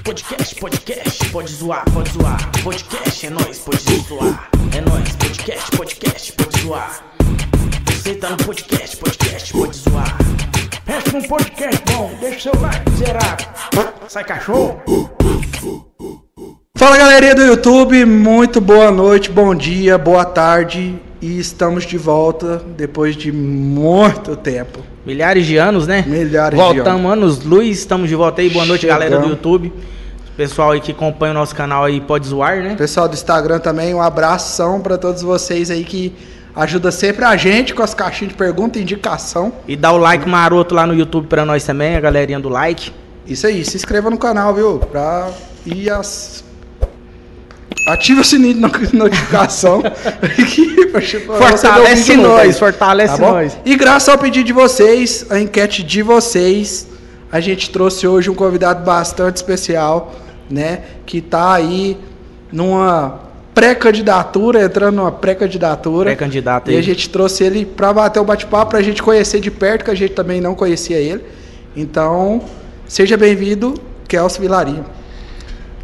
Podcast, pode zoar. Podcast é nóis, pode zoar. É nóis, podcast, pode zoar. Você tá no podcast, pode zoar. Pensa num podcast bom, deixa o seu like zerado. Sai cachorro. Fala galerinha do YouTube, muito boa noite, bom dia, boa tarde. E estamos de volta depois de muito tempo. Milhares de anos, né? Voltamos, anos-luz, estamos de volta aí. Boa noite, galera do YouTube. Pessoal aí que acompanha o nosso canal aí, pode zoar, né? Pessoal do Instagram também, um abração para todos vocês aí que ajuda sempre a gente com as caixinhas de pergunta e indicação. E dá o like maroto lá no YouTube para nós também, a galerinha do like. Isso aí, se inscreva no canal, viu? Ativa o sininho de notificação. Fortalece nós. E graças ao pedido de vocês, a enquete de vocês, a gente trouxe hoje um convidado bastante especial, né? Que tá aí numa entrando numa pré-candidatura. Pré-candidato aí. E a gente trouxe ele para bater o bate-papo, pra gente conhecer de perto, que a gente também não conhecia ele. Então, seja bem-vindo, Kelso Vilarinho.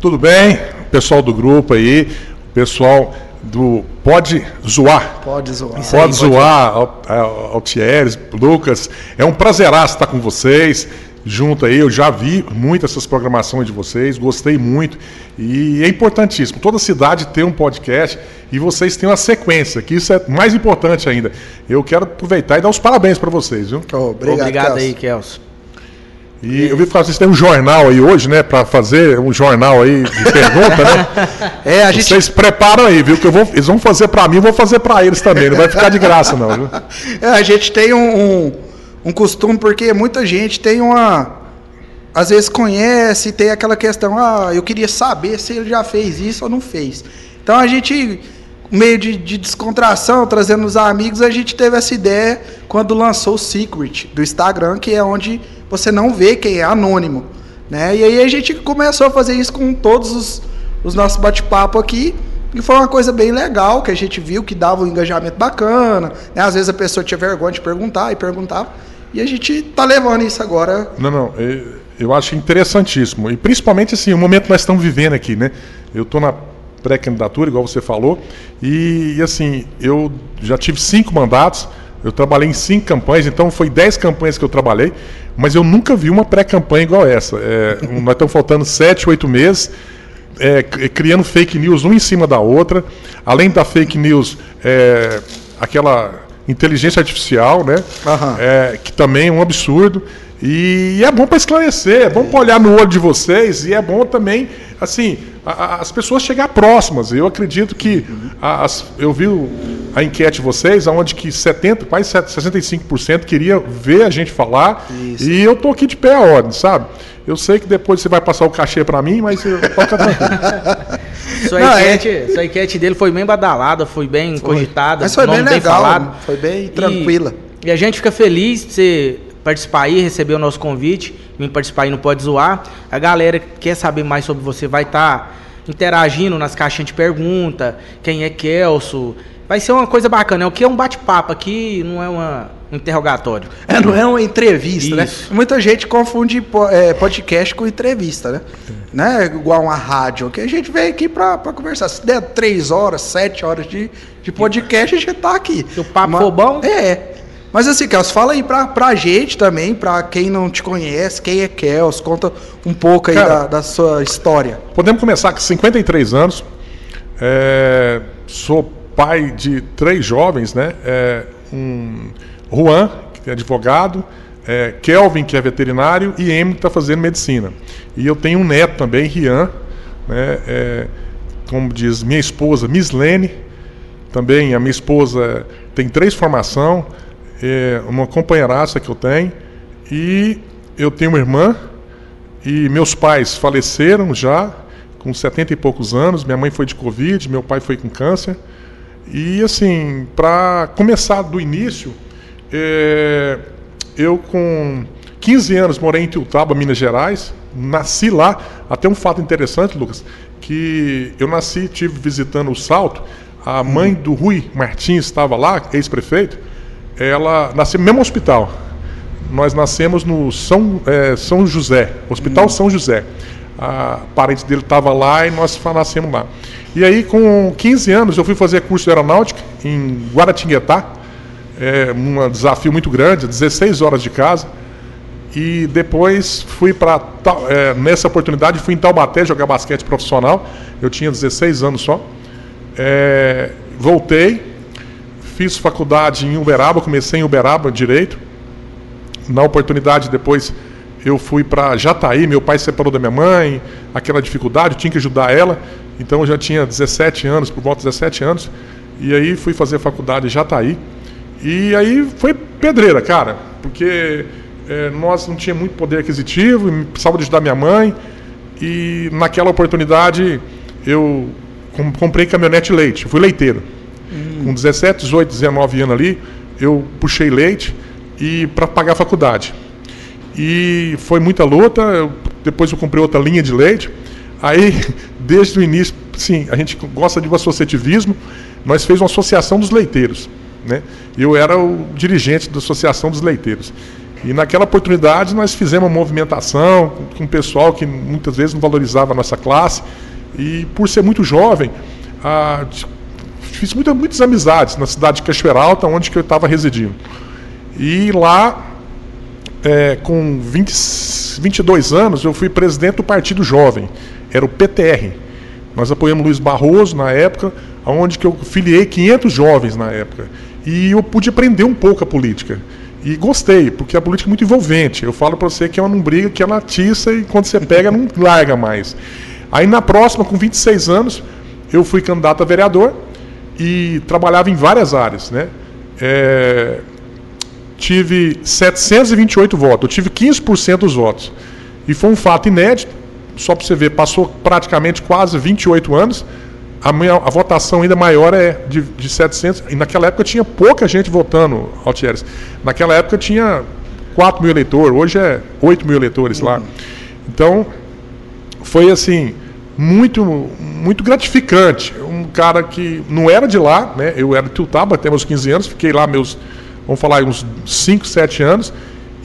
Tudo bem, pessoal do grupo aí, pessoal do Pode Zoar. Pode zoar. Pode zoar, Altieres, Lucas. É um prazeraço estar com vocês, junto aí. Eu já vi muito essas programações de vocês, gostei muito. E é importantíssimo. Toda cidade tem um podcast e vocês têm uma sequência, que isso é mais importante ainda. Eu quero aproveitar e dar os parabéns para vocês, viu? Obrigado aí, Kelso. E eu vi que vocês têm um jornal aí hoje, né? Para fazer um jornal aí de pergunta, né? Vocês preparam aí, viu? Que eles vão fazer para mim, eu vou fazer para eles também. Não vai ficar de graça, não, viu? A gente tem um costume, porque muita gente tem às vezes conhece, tem aquela questão, eu queria saber se ele já fez isso ou não fez. Então a gente, meio de descontração, trazendo os amigos, a gente teve essa ideia quando lançou o Secret do Instagram, que é onde você não vê quem é, anônimo, né? E aí a gente começou a fazer isso com todos os nossos bate-papo aqui, e foi uma coisa bem legal, que a gente viu que dava um engajamento bacana, né? Às vezes a pessoa tinha vergonha de perguntar, e perguntava, e a gente tá levando isso agora. Eu acho interessantíssimo, e principalmente assim, o momento que nós estamos vivendo aqui, né? Eu tô na pré-candidatura, igual você falou, e assim, eu já tive 5 mandatos, eu trabalhei em 5 campanhas, então foi 10 campanhas que eu trabalhei, mas eu nunca vi uma pré-campanha igual essa. Nós estamos faltando 7, 8 meses, criando fake news uma em cima da outra, além da fake news, aquela inteligência artificial, né? Que também é um absurdo. E é bom para esclarecer, é bom para olhar no olho de vocês, e é bom também, assim, as pessoas chegar próximas. Eu acredito que eu vi a enquete de vocês, onde que quase 65% queria ver a gente falar. Isso. E eu tô aqui de pé à ordem, sabe? Eu sei que depois você vai passar o cachê para mim, mas toca tranquilo. Sua enquete dele foi bem badalada, foi bem cogitada. Mas foi bem legal, falado. Foi bem tranquila. E a gente fica feliz de você participar aí, receber o nosso convite, vir participar aí no Pode Zoar. A galera que quer saber mais sobre você vai estar interagindo nas caixinhas de pergunta, quem é Kelso. Vai ser uma coisa bacana, o que é um bate-papo aqui, não é um interrogatório. Não é uma entrevista, né? Muita gente confunde podcast com entrevista, né? Igual uma rádio, que a gente veio aqui pra conversar. Se der 3 horas, 7 horas de podcast, a gente tá aqui. Se o papo for bom... Mas assim, Kelso, fala aí pra gente também, pra quem não te conhece, quem é Kelso, conta um pouco aí da sua história. Podemos começar com 53 anos, sou pai de 3 jovens, né? Juan, que é advogado, Kelvin, que é veterinário, e Emily, que está fazendo medicina. E eu tenho um neto também, Rian, né? Como diz minha esposa, Mislene, também a minha esposa tem 3 formações, uma companheiraça que eu tenho, e eu tenho uma irmã, e meus pais faleceram já, com 70 e poucos anos, minha mãe foi de Covid, meu pai foi com câncer, e assim, para começar do início, eu com 15 anos morei em Tiltaba, Minas Gerais, nasci lá. Até um fato interessante, Lucas, que eu estive visitando o Salto, a mãe do Rui Martins estava lá, ex-prefeito, ela nasceu no mesmo hospital. Nós nascemos no São José, Hospital São José. a parente dele estava lá e nós nascemos lá. E aí, com 15 anos, eu fui fazer curso de aeronáutica em Guaratinguetá, um desafio muito grande, 16 horas de casa. E depois fui para, nessa oportunidade, fui em Taubaté jogar basquete profissional. Eu tinha 16 anos só. Voltei, fiz faculdade em Uberaba, comecei em Uberaba, Direito. Na oportunidade, depois, eu fui para Jataí, meu pai se separou da minha mãe, aquela dificuldade, eu tinha que ajudar ela. Então eu já tinha 17 anos, por volta de 17 anos. E aí fui fazer faculdade em Jataí. E aí foi pedreira, cara, porque nós não tínhamos muito poder aquisitivo, precisava de ajudar minha mãe. E naquela oportunidade eu comprei caminhonete leite, fui leiteiro. Com 17, 18, 19 anos ali, eu puxei leite e para pagar a faculdade. E foi muita luta, depois eu comprei outra linha de leite. Aí, desde o início, sim, a gente gosta de um associativismo, nós fizemos uma associação dos leiteiros, né? Eu era o dirigente da associação dos leiteiros. E naquela oportunidade nós fizemos uma movimentação com o pessoal que muitas vezes não valorizava a nossa classe. E por ser muito jovem, fiz muitas amizades na cidade de Cachoeira Alta, onde que eu estava residindo. E lá, com 22 anos, eu fui presidente do Partido Jovem, era o PTR. Nós apoiamos Luiz Barroso na época, onde que eu filiei 500 jovens na época. E eu pude aprender um pouco a política. E gostei, porque a política é muito envolvente. Eu falo para você que ela não briga, que ela atiça e quando você pega não larga mais. Aí na próxima, com 26 anos, eu fui candidato a vereador e trabalhava em várias áreas, né? Tive 728 votos, eu tive 15% dos votos. E foi um fato inédito, só para você ver, passou praticamente quase 28 anos, a votação ainda maior de 700, e naquela época tinha pouca gente votando, Altieres. Naquela época tinha 4 mil eleitores, hoje é 8 mil eleitores lá. Então, foi assim, muito, muito gratificante. Um cara que não era de lá, né? Eu era de Tiltaba até meus 15 anos, fiquei lá vamos falar, uns 5, 7 anos,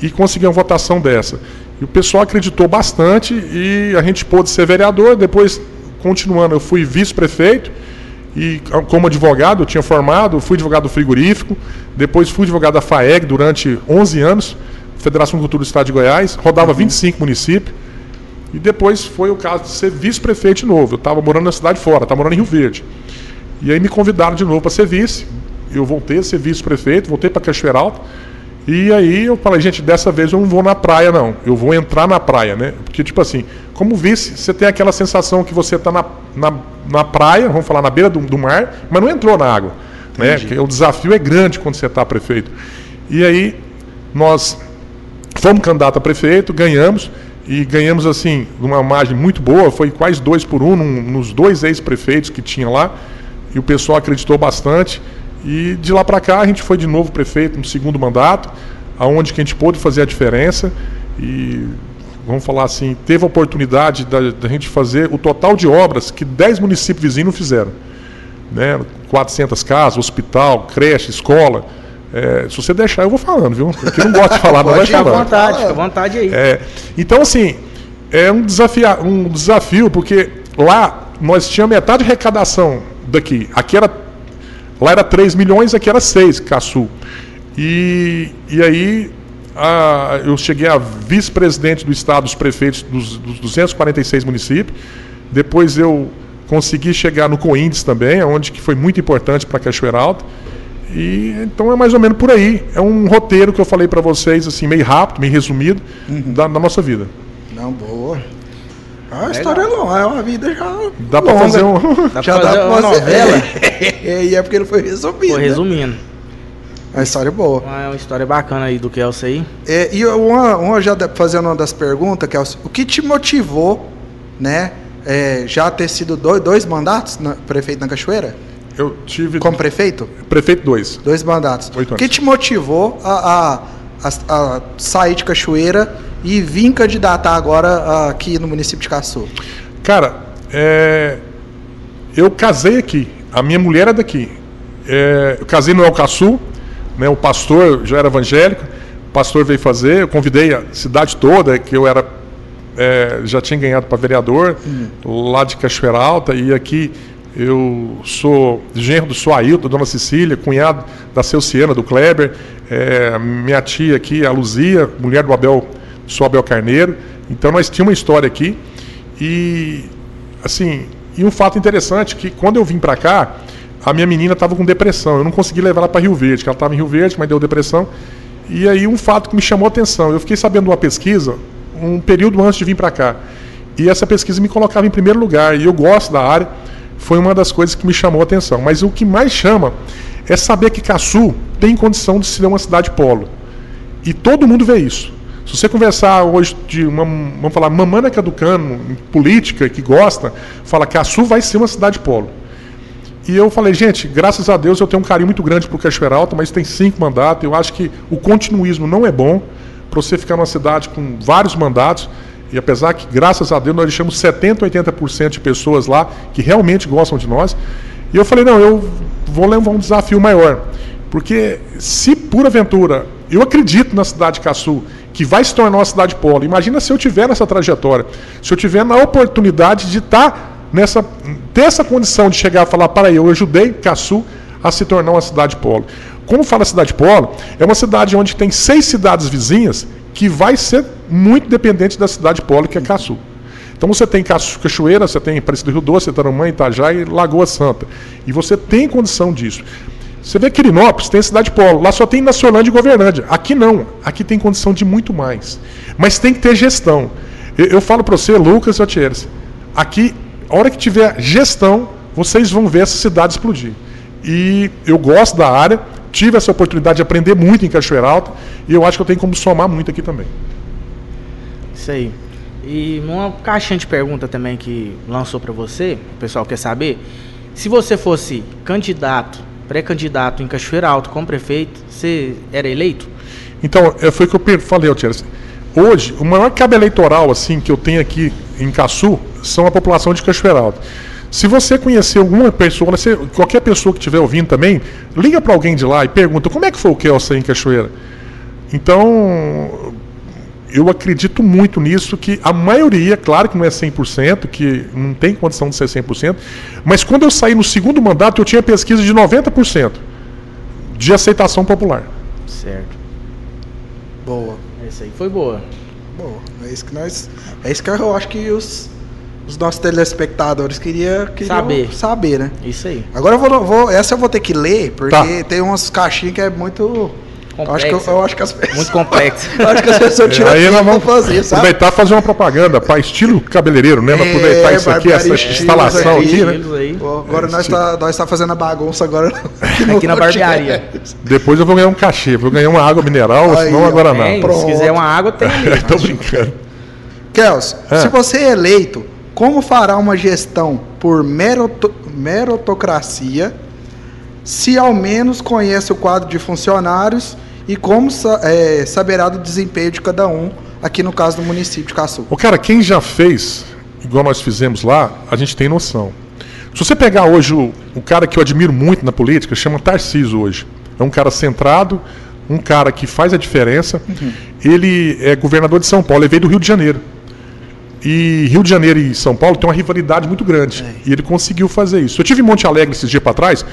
e consegui uma votação dessa. E o pessoal acreditou bastante e a gente pôde ser vereador. Depois, continuando, eu fui vice-prefeito e como advogado, eu tinha formado, fui advogado do frigorífico, depois fui advogado da FAEG durante 11 anos, Federação de Cultura do Estado de Goiás, rodava 25 municípios, e depois foi o caso de ser vice-prefeito de novo. Eu estava morando na cidade fora, estava morando em Rio Verde. E aí me convidaram de novo para ser vice. Eu voltei a ser vice-prefeito, voltei para Cachoeira Alta. E aí eu falei, gente, dessa vez eu não vou na praia, não. Eu vou entrar na praia, né? Porque, tipo assim, como vice, você tem aquela sensação que você está na praia, vamos falar, na beira do mar, mas não entrou na água. Né? O desafio é grande quando você está prefeito. E aí nós fomos candidato a prefeito, ganhamos. E ganhamos, assim, numa margem muito boa, foi quase 2-1 nos 2 ex-prefeitos que tinha lá. E o pessoal acreditou bastante. E de lá para cá a gente foi de novo prefeito no segundo mandato, aonde que a gente pôde fazer a diferença e, vamos falar assim, teve a oportunidade da gente fazer o total de obras que 10 municípios vizinhos não fizeram. Né? 400 casas, hospital, creche, escola. Se você deixar, eu vou falando, viu? Porque eu não gosto de falar, não vai falar. Fica à vontade aí. Então, assim, é um desafio, porque lá nós tínhamos metade de arrecadação daqui. Lá era 3 milhões, aqui era 6, Caçu. E aí eu cheguei a vice-presidente do estado dos prefeitos dos 246 municípios. Depois eu consegui chegar no COINDES também, onde que foi muito importante para Cachoeira Alta. E então é mais ou menos por aí. É um roteiro que eu falei para vocês, assim, meio rápido, meio resumido, da nossa vida. Não, boa. A história é longa, é uma vida já. Dá para fazer Dá pra fazer uma novela. E é porque ele foi resumido. Foi resumindo. Né? A história é boa. É uma história bacana aí do Kelso aí. E já fazendo uma das perguntas, Kelso, o que te motivou, né? Já ter sido dois mandatos prefeito na Cachoeira? Eu tive. Como prefeito? Prefeito 2. 2 mandatos. 8 anos. O que te motivou a sair de Cachoeira e vir candidatar agora aqui no município de Caçu? Cara, eu casei aqui. A minha mulher é daqui. Eu casei no El Caçu, né? O pastor já era evangélico. O pastor veio fazer. Eu convidei a cidade toda, que eu era já tinha ganhado para vereador, lá de Cachoeira Alta, e aqui eu sou genro do seu Ailton, da dona Cecília, cunhado da seu Ciana, do Kleber, minha tia aqui, a Luzia, mulher do seu Abel Carneiro. Então nós tínhamos uma história aqui. E assim, um fato interessante que quando eu vim para cá, a minha menina estava com depressão. Eu não consegui levar ela para Rio Verde, que ela estava em Rio Verde, mas deu depressão. E aí um fato que me chamou a atenção, eu fiquei sabendo de uma pesquisa um período antes de vir para cá. E essa pesquisa me colocava em primeiro lugar, e eu gosto da área, foi uma das coisas que me chamou a atenção. Mas o que mais chama é saber que Caçu tem condição de ser uma cidade polo. E todo mundo vê isso. Se você conversar hoje de vamos falar, mamana caducano, política, que gosta, fala que Caçu vai ser uma cidade polo. E eu falei, gente, graças a Deus eu tenho um carinho muito grande por Cachoeira Alta, mas tem 5 mandatos. Eu acho que o continuismo não é bom para você ficar numa cidade com vários mandatos. E apesar que, graças a Deus, nós deixamos 70%, 80% de pessoas lá que realmente gostam de nós. E eu falei, não, eu vou levar um desafio maior. Porque se, por aventura, eu acredito na cidade de Caçu, que vai se tornar uma cidade polo. Imagina se eu tiver nessa trajetória, se eu tiver na oportunidade de estar ter essa condição de chegar e falar, para aí, eu ajudei Caçu a se tornar uma cidade polo. Como fala cidade polo, é uma cidade onde tem 6 cidades vizinhas que vai ser muito dependente da cidade polo, que é Caçu. Então você tem Cachoeira, você tem Aparecida do Rio Doce, Taramã, Itajá e Lagoa Santa. E você tem condição disso. Você vê Quirinópolis, tem cidade polo. Lá só tem Naciolândia e Governândia. Aqui não. Aqui tem condição de muito mais. Mas tem que ter gestão. Eu falo para você, Lucas e Otieres, aqui, a hora que tiver gestão, vocês vão ver essa cidade explodir. E eu gosto da área, tive essa oportunidade de aprender muito em Cachoeira Alta, e eu acho que eu tenho como somar muito aqui também. Isso aí. E uma caixinha de pergunta também que lançou para você, o pessoal quer saber, se você fosse pré-candidato em Cachoeira Alta como prefeito, você era eleito? Então, foi o que eu falei, Otieres. Hoje, o maior cabo eleitoral assim, que eu tenho aqui em Caçu são a população de Cachoeira Alta. Se você conhecer alguma pessoa, qualquer pessoa que estiver ouvindo também, liga para alguém de lá e pergunta como é que foi o Kelsen em Cachoeira. Então, eu acredito muito nisso, que a maioria, claro que não é 100%, que não tem condição de ser 100%, mas quando eu saí no segundo mandato, eu tinha pesquisa de 90% de aceitação popular. Certo. Boa. Essa aí foi boa. Boa. É isso que eu acho que os nossos telespectadores queriam saber, né? Isso aí. Agora essa eu vou ter que ler, porque tem umas caixinhas que é muito... Eu acho que as pessoas... Muito complexo. Eu acho que as pessoas tiram aí nós vamos fazer, sabe? Aproveitar e fazer uma propaganda para estilo cabeleireiro, né? Aproveitar isso aqui, essa instalação aqui, né? Agora nós tá fazendo a bagunça agora aqui na barbearia. Depois eu vou ganhar um cachê, vou ganhar uma água mineral, ou senão uma Guaraná. Se quiser uma água, tem ali. Tô brincando. Kelson, se você é eleito, como fará uma gestão por meritocracia, se ao menos conhece o quadro de funcionários e como saberá do desempenho de cada um, aqui no caso do município de Caçu? Cara, quem já fez, igual nós fizemos lá, a gente tem noção. Se você pegar hoje o cara que eu admiro muito na política, chama Tarcísio hoje. É um cara centrado, um cara que faz a diferença. Ele é governador de São Paulo, ele veio do Rio de Janeiro. E Rio de Janeiro e São Paulo tem uma rivalidade muito grande. E ele conseguiu fazer isso. Eu tive em Monte Alegre esses dias para trás,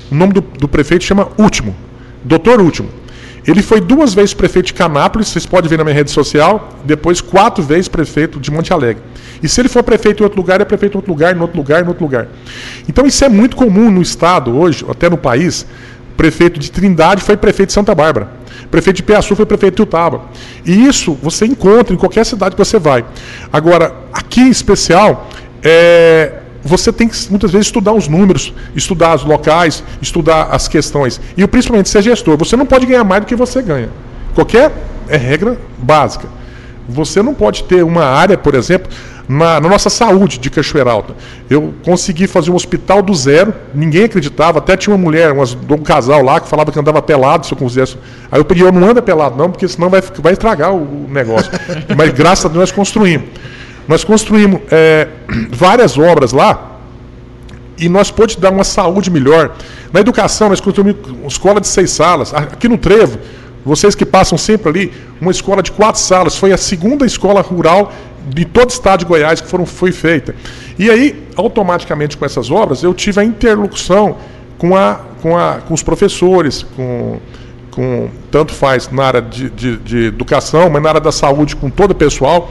o nome do prefeito chama Último, Doutor Último. Ele foi 2 vezes prefeito de Canápolis, vocês podem ver na minha rede social, depois 4 vezes prefeito de Monte Alegre. E se ele for prefeito em outro lugar, é prefeito em outro lugar, em outro lugar, em outro lugar. Então isso é muito comum no estado hoje, até no país. Prefeito de Trindade foi prefeito de Santa Bárbara. Prefeito de Piaçu foi prefeito de Utaba. E isso você encontra em qualquer cidade que você vai. Agora, aqui em especial, você tem que muitas vezes estudar os números, estudar os locais, estudar as questões. E principalmente ser gestor. Você não pode ganhar mais do que você ganha. Qualquer regra básica. Você não pode ter uma área, por exemplo, na nossa saúde de Cachoeira Alta. Eu consegui fazer um hospital do zero, ninguém acreditava, até tinha uma mulher, um casal lá que falava que andava pelado, se eu quisesse. Aí eu pedi, não anda pelado não, porque senão vai estragar o negócio. Mas graças a Deus nós construímos. Nós construímos várias obras lá e nós pôde dar uma saúde melhor. Na educação, nós construímos uma escola de 6 salas. Aqui no Trevo, vocês que passam sempre ali, uma escola de 4 salas. Foi a segunda escola rural de todo o estado de Goiás que foi feita. E aí, automaticamente com essas obras, eu tive a interlocução com os professores, tanto faz na área de educação, mas na área da saúde com todo o pessoal.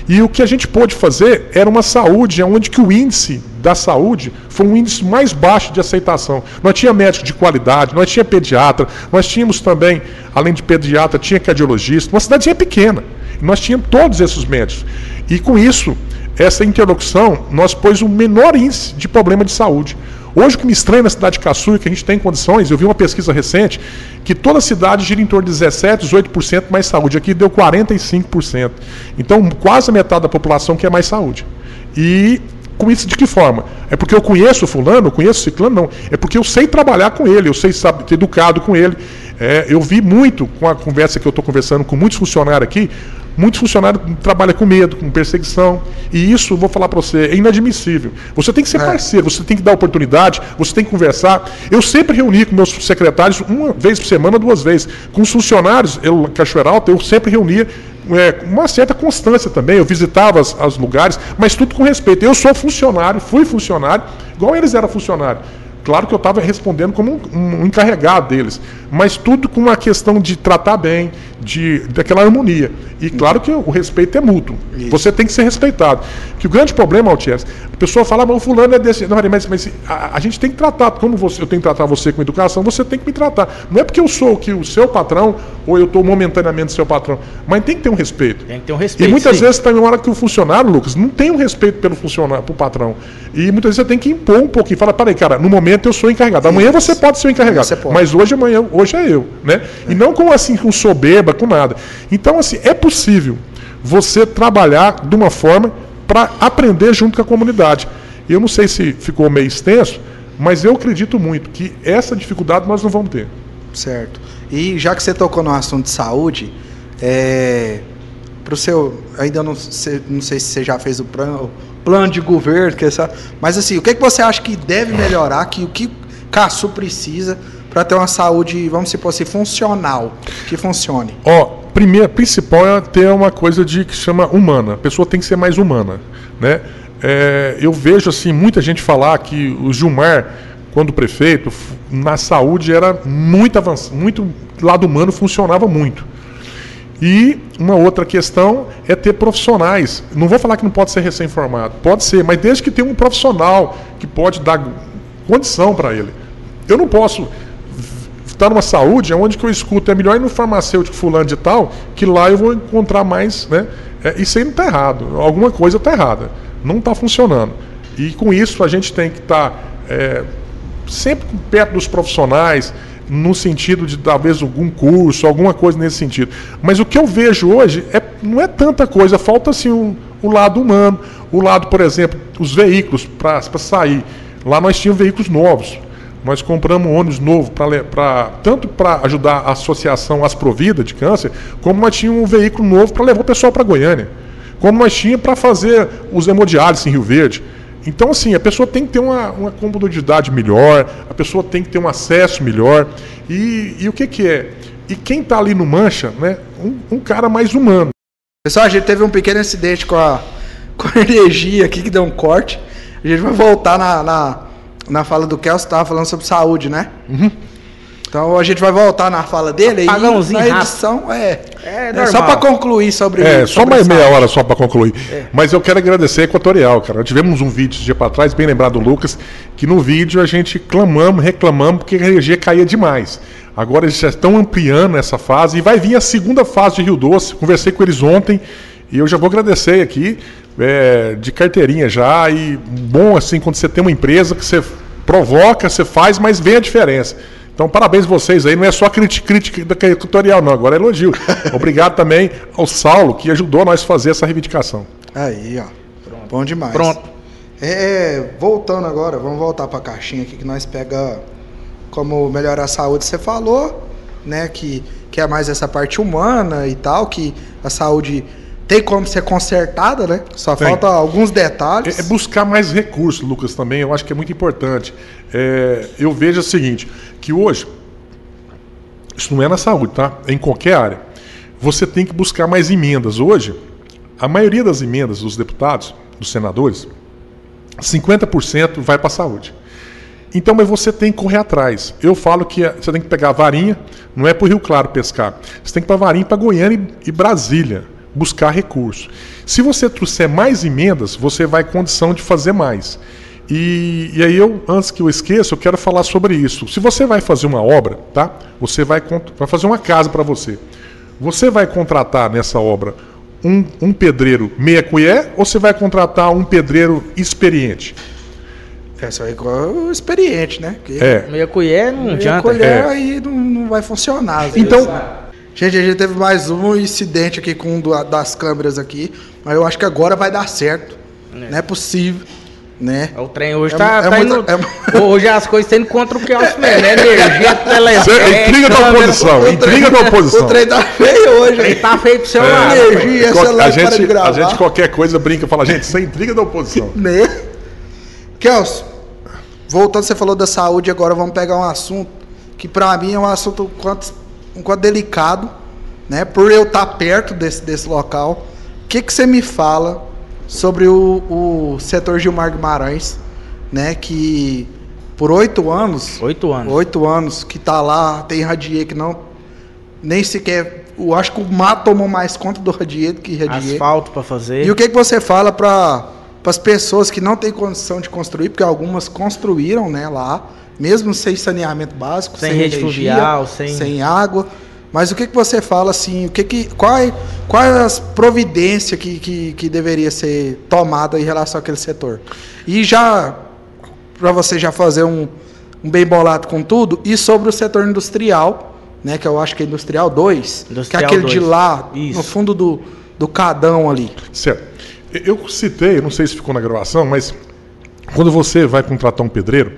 E o que a gente pôde fazer era uma saúde onde que o índice da saúde foi um índice mais baixo de aceitação. Nós tínhamos médico de qualidade, nós tínhamos pediatra, nós tínhamos também, além de pediatra, tinha cardiologista, uma cidadezinha pequena. Nós tínhamos todos esses médicos. E com isso, essa interlocução, nós pôs um menor índice de problema de saúde. Hoje o que me estranha na cidade de Caçuia, que a gente tem condições, eu vi uma pesquisa recente, que toda a cidade gira em torno de 17%, 18% mais saúde. Aqui deu 45%. Então, quase a metade da população quer mais saúde. E com isso de que forma? É porque eu conheço fulano, eu conheço ciclano? Não. É porque eu sei trabalhar com ele, eu sei ser educado com ele. Eu vi muito, com a conversa que eu estou conversando com muitos funcionários aqui, muitos funcionários trabalham com medo, com perseguição, e isso, vou falar para você, é inadmissível. Você tem que ser parceiro, você tem que dar oportunidade, você tem que conversar. Eu sempre reuni com meus secretários, uma vez por semana, 2 vezes. Com os funcionários, Cachoeira Alta, eu sempre reunia uma certa constância também, eu visitava os lugares, mas tudo com respeito. Eu sou funcionário, fui funcionário, igual eles eram funcionários. Claro que eu estava respondendo como um encarregado deles, mas tudo com uma questão de tratar bem, daquela harmonia. E claro que o respeito é mútuo. Isso. Você tem que ser respeitado. Que o grande problema, Altieri, a pessoa fala, mas o fulano é desse... Não, mas a gente tem que tratar, como eu tenho que tratar você com educação, você tem que me tratar. Não é porque eu sou o seu patrão, ou eu estou momentaneamente seu patrão, mas tem que ter um respeito. Tem que ter um respeito, e muitas vezes tem uma hora que o funcionário, Lucas, não tem um respeito pelo patrão. E muitas vezes você tem que impor um pouquinho. Fala, peraí, cara, no momento eu sou encarregado. Amanhã você pode ser o encarregado. Mas hoje é eu, né? E não com soberba, com nada. Então, assim, é possível você trabalhar de uma forma para aprender junto com a comunidade. Eu não sei se ficou meio extenso, mas eu acredito muito que essa dificuldade nós não vamos ter. Certo. E já que você tocou no assunto de saúde, pro seu, ainda não sei se você já fez o plano de governo, mas assim, o que você acha que deve melhorar, o que Caçu precisa para ter uma saúde, vamos supor assim, funcional, que funcione? Principal é ter uma coisa que chama humana. A pessoa tem que ser mais humana, né? Eu vejo assim muita gente falar que o Gilmar, quando prefeito, na saúde era muito avançado, muito lado humano, funcionava muito. E uma outra questão é ter profissionais. Não vou falar que não pode ser recém-formado, pode ser, mas desde que tenha um profissional que pode dar condição para ele. Eu não posso estar numa saúde onde que eu escuto, é melhor ir no farmacêutico fulano de tal, que lá eu vou encontrar mais, né? Isso aí não está errado, alguma coisa está errada, não está funcionando. E com isso a gente tem que estar sempre perto dos profissionais, no sentido de talvez algum curso, alguma coisa nesse sentido. Mas o que eu vejo hoje não é tanta coisa, falta assim o lado humano, o lado, por exemplo, os veículos para sair. Lá nós tínhamos veículos novos. Nós compramos um ônibus novo tanto para ajudar a associação Asprovida de câncer, como nós tínhamos um veículo novo para levar o pessoal para Goiânia. Como nós tínhamos para fazer os hemodiálise em Rio Verde. Então, assim, a pessoa tem que ter uma comodidade melhor, a pessoa tem que ter um acesso melhor. E o que é? E quem está ali no Mancha, né, um cara mais humano. Pessoal, a gente teve um pequeno acidente com a energia aqui, que deu um corte. A gente vai voltar na fala do Kelso, estava falando sobre saúde, né? Uhum. Então a gente vai voltar na fala dele e na edição só para concluir sobre isso. Só mais meia hora só para concluir. Mas eu quero agradecer a Equatorial, cara. Nós tivemos um vídeo dia para trás, bem lembrado do Lucas, que no vídeo a gente reclamamos porque a energia caía demais. Agora eles já estão ampliando essa fase e vai vir a segunda fase de Rio Doce. Conversei com eles ontem e eu já vou agradecer aqui de carteirinha já. E bom assim, quando você tem uma empresa que você provoca, você faz, mas vem a diferença. Então, parabéns a vocês aí. Não é só crítica da Equatorial, não. Agora é elogio. Obrigado também ao Saulo, que ajudou nós a fazer essa reivindicação. Aí, ó. Pronto. Bom demais. Pronto. Voltando agora, vamos voltar para a caixinha aqui, que nós pega como melhorar a saúde. Você falou, né, que é mais essa parte humana e tal, que a saúde tem como ser consertada, né? Só falta alguns detalhes. Buscar mais recursos, Lucas, também. Eu acho que é muito importante. Eu vejo o seguinte, que hoje, isso não é na saúde, tá? É em qualquer área. Você tem que buscar mais emendas. Hoje, A maioria das emendas dos deputados, dos senadores, 50% vai para a saúde. Então, mas você tem que correr atrás. Eu falo que você tem que pegar a varinha, não é para o Rio Claro pescar. Você tem que ir para a varinha para Goiânia e Brasília, buscar recursos. Se você trouxer mais emendas, você vai ter condição de fazer mais. E aí, antes que eu esqueça, eu quero falar sobre isso. Se você vai fazer uma obra, tá? Você vai fazer uma casa para você. Você vai contratar nessa obra um pedreiro meia colher ou você vai contratar um pedreiro experiente? Essa aí é experiente, né? Porque meia colher não adianta. Meia colher aí não vai funcionar. Então, gente, a gente teve mais um incidente aqui com das câmeras aqui, mas eu acho que agora vai dar certo. Não é possível, né? O trem hoje hoje as coisas estão indo contra o que é o né? Energia, intriga da oposição, intriga da oposição. O trem tá feio hoje. O trem tá feio pro seu lado. Energia, celular para de gravar. A gente qualquer coisa brinca e fala, gente, isso é intriga da oposição. Né? Kelso, voltando, você falou da saúde, agora vamos pegar um assunto que para mim é um assunto um quanto delicado, né? Por eu estar perto desse local. O que você me fala sobre o setor Gilmar Guimarães, né? Que por 8 anos... 8 anos que tá lá, tem Radier que não... Nem sequer... Eu acho que o mato tomou mais conta do Radier do que Radier. Asfalto para fazer. E o que você fala para as pessoas que não têm condição de construir, porque algumas construíram, né, lá, mesmo sem saneamento básico, sem rede fluvial, sem água. Mas o que você fala assim, quais as providências que deveria ser tomada em relação àquele setor? E já, para você já fazer um bem bolado com tudo, e sobre o setor industrial, né, que eu acho que é Industrial 2, que é aquele 2. De lá, isso. No fundo do Cadão ali. Certo. Eu citei, não sei se ficou na gravação, mas quando você vai contratar um pedreiro,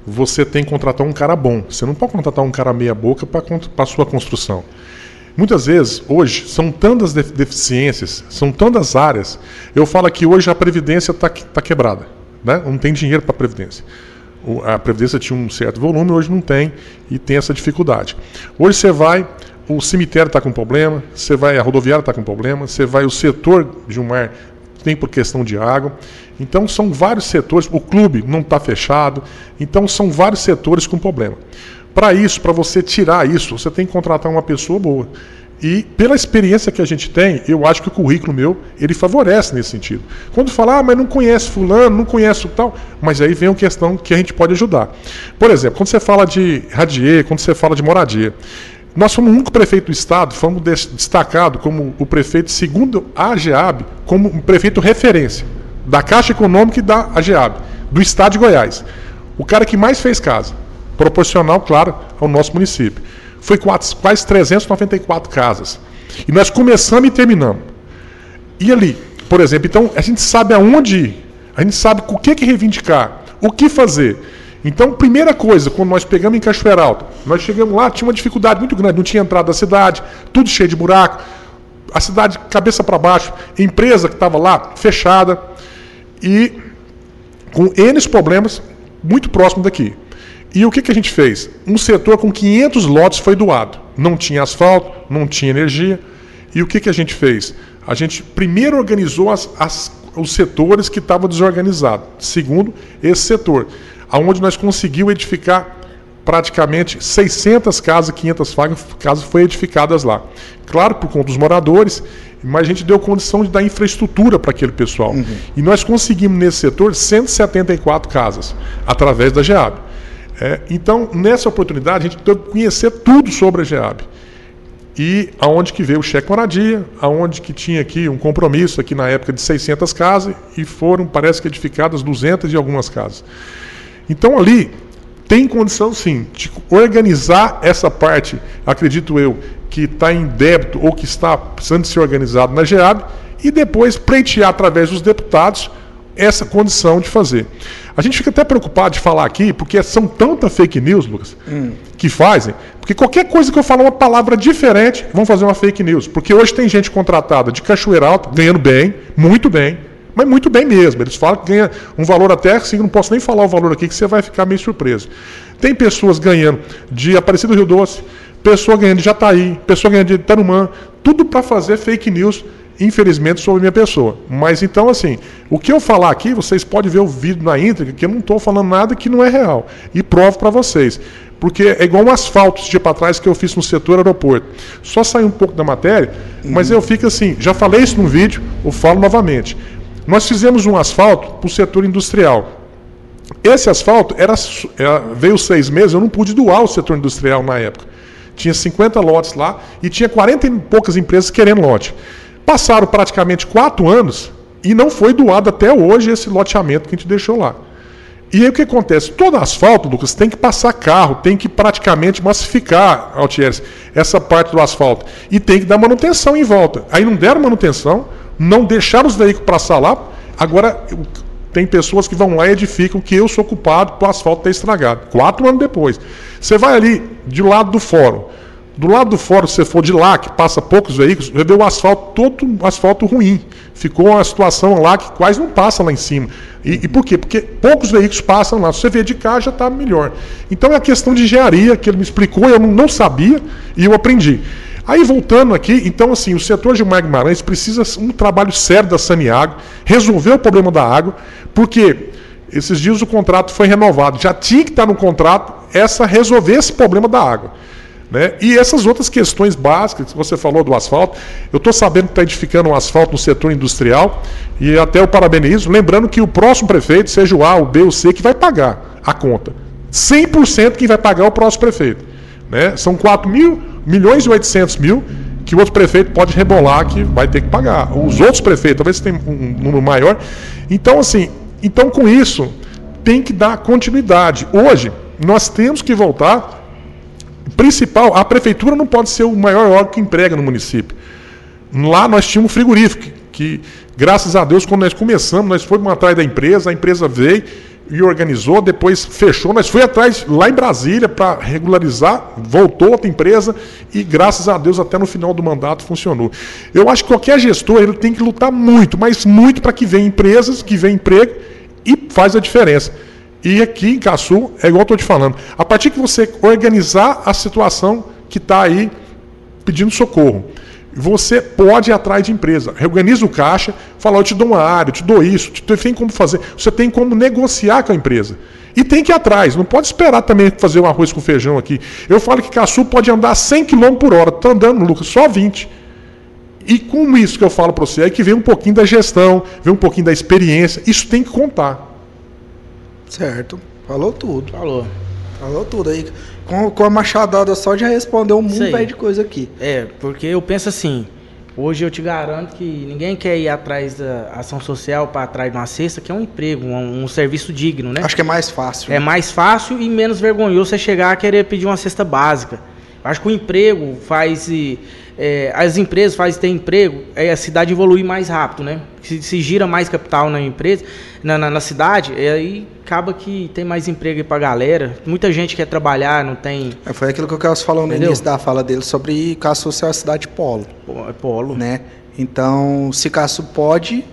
você tem que contratar um cara bom. Você não pode contratar um cara meia boca para a sua construção. Muitas vezes, hoje, são tantas deficiências, são tantas áreas. Eu falo que hoje a Previdência está quebrada, né? Não tem dinheiro para a Previdência. A Previdência tinha um certo volume, hoje não tem, e tem essa dificuldade. Hoje você vai, o cemitério está com problema, você vai, a rodoviária está com problema, você vai, o setor de um mar tem por questão de água. Então são vários setores, o clube não está fechado, então são vários setores com problema. Para isso, para você tirar isso, você tem que contratar uma pessoa boa. E pela experiência que a gente tem, eu acho que o currículo meu, ele favorece nesse sentido. Quando fala, mas não conhece fulano, não conhece o tal, mas aí vem uma questão que a gente pode ajudar. Por exemplo, quando você fala de Radier, quando você fala de moradia, nós fomos o único prefeito do estado, fomos destacado como o prefeito, segundo a AGEAB, como um prefeito referência da Caixa Econômica e da AGEAB, do estado de Goiás. O cara que mais fez casa, proporcional, claro, ao nosso município. Foi quase 394 casas. E nós começamos e terminamos. E ali, por exemplo, então a gente sabe aonde ir, a gente sabe o que reivindicar, o que fazer. Então, primeira coisa, quando nós pegamos em Cachoeira Alta, nós chegamos lá, tinha uma dificuldade muito grande, não tinha entrada da cidade, tudo cheio de buraco, a cidade cabeça para baixo, empresa que estava lá fechada e com N problemas muito próximo daqui. E o que a gente fez? Um setor com 500 lotes foi doado. Não tinha asfalto, não tinha energia. E o que a gente fez? A gente primeiro organizou os setores que estavam desorganizados. Segundo, esse setor, onde nós conseguimos edificar praticamente 600 casas, 500 casas foram edificadas lá. Claro, por conta dos moradores, mas a gente deu condição de dar infraestrutura para aquele pessoal. Uhum. E nós conseguimos nesse setor 174 casas, através da GEAB. Então, nessa oportunidade, a gente teve que conhecer tudo sobre a GEAB. E aonde que veio o cheque moradia, aonde que tinha aqui um compromisso, aqui na época de 600 casas, e foram, parece que edificadas 200 e algumas casas. Então, ali, tem condição, sim, de organizar essa parte, acredito eu, que está em débito ou que está precisando de ser organizado na GEAB, e depois pleitear através dos deputados essa condição de fazer. A gente fica até preocupado de falar aqui, porque são tanta fake news, Lucas, que fazem, porque qualquer coisa que eu falar uma palavra diferente, vão fazer uma fake news. Porque hoje tem gente contratada de Cachoeira Alta, ganhando bem, mas muito bem mesmo. Eles falam que ganha um valor até, assim, não posso nem falar o valor aqui, que você vai ficar meio surpreso. Tem pessoas ganhando de Aparecida do Rio Doce, pessoa ganhando de Jataí, pessoa ganhando de Tarumã, tudo para fazer fake news infelizmente, sobre a minha pessoa. Mas então, assim, o que eu falar aqui, vocês podem ver o vídeo na íntegra, que eu não estou falando nada que não é real. E provo para vocês. Porque é igual um asfalto esse dia para trás que eu fiz no setor aeroporto. Só sair um pouco da matéria, mas eu fico assim, já falei isso no vídeo, eu falo novamente. Nós fizemos um asfalto para o setor industrial. Esse asfalto veio 6 meses, eu não pude doar o setor industrial na época. Tinha 50 lotes lá e tinha 40 e poucas empresas querendo lote. Passaram praticamente 4 anos e não foi doado até hoje esse loteamento que a gente deixou lá. E aí o que acontece? Todo asfalto, Lucas, tem que passar carro, tem que praticamente massificar, Altieres, essa parte do asfalto. E tem que dar manutenção em volta. Aí não deram manutenção, não deixaram os veículos passar lá. Agora tem pessoas que vão lá e edificam que eu sou culpado por o asfalto ter estragado. 4 anos depois. Você vai ali, de lado do fórum. Do lado do fórum, se você for de lá, que passa poucos veículos, vai ver o asfalto, todo um asfalto ruim. Ficou uma situação lá que quase não passa lá em cima. E por quê? Porque poucos veículos passam lá. Se você vê de cá, já está melhor. Então é a questão de engenharia que ele me explicou, eu não sabia e eu aprendi. Aí voltando aqui, então assim, o setor Gilmar Guimarães precisa um trabalho sério da Saniago, resolver o problema da água, porque esses dias o contrato foi renovado. Já tinha que estar no contrato resolver esse problema da água. Né? E essas outras questões básicas que você falou do asfalto, eu estou sabendo que está edificando um asfalto no setor industrial e até eu parabenizo, lembrando que o próximo prefeito, seja o A, o B ou o C, que vai pagar a conta. 100% quem vai pagar é o próximo prefeito. Né? São 4.800.000 que o outro prefeito pode rebolar que vai ter que pagar. Os outros prefeitos, talvez tenha um número maior. Então, assim, com isso, tem que dar continuidade. Hoje, nós temos que voltar. Principal, a prefeitura não pode ser o maior órgão que emprega no município. Lá nós tínhamos um frigorífico, que graças a Deus, quando nós começamos, nós fomos atrás da empresa, a empresa veio e organizou, depois fechou, nós fomos atrás lá em Brasília para regularizar, voltou outra empresa e graças a Deus até no final do mandato funcionou. Eu acho que qualquer gestor ele tem que lutar muito, mas muito para que venham empresas, que venham emprego e faz a diferença. E aqui em Caçu, é igual eu estou te falando, a partir que você organizar a situação que está aí pedindo socorro, você pode ir atrás de empresa. Reorganiza o caixa, fala, eu te dou uma área, eu te dou isso, você tem como fazer, você tem como negociar com a empresa. E tem que ir atrás, não pode esperar também fazer um arroz com feijão aqui. Eu falo que Caçu pode andar 100 km por hora, está andando, Lucas, só 20. E com isso que eu falo para você, é que vem um pouquinho da gestão, vem um pouquinho da experiência, isso tem que contar. Certo, falou tudo. Falou tudo aí. Com a machadada só já respondeu um monte de coisa aqui. Porque eu penso assim, hoje eu te garanto que ninguém quer ir atrás da ação social para atrás de uma cesta, que é um emprego, um serviço digno, né? Acho que é mais fácil. É mais fácil e menos vergonhoso você chegar a querer pedir uma cesta básica. Acho que o emprego faz... as empresas fazem ter emprego, a cidade evolui mais rápido, né? Se gira mais capital na empresa, na cidade, aí acaba que tem mais emprego aí pra galera. Muita gente quer trabalhar, não tem... Foi aquilo que o Carlos falou no início da fala dele sobre Caçu ser uma cidade polo. Polo. Né? Então, se Caçu pode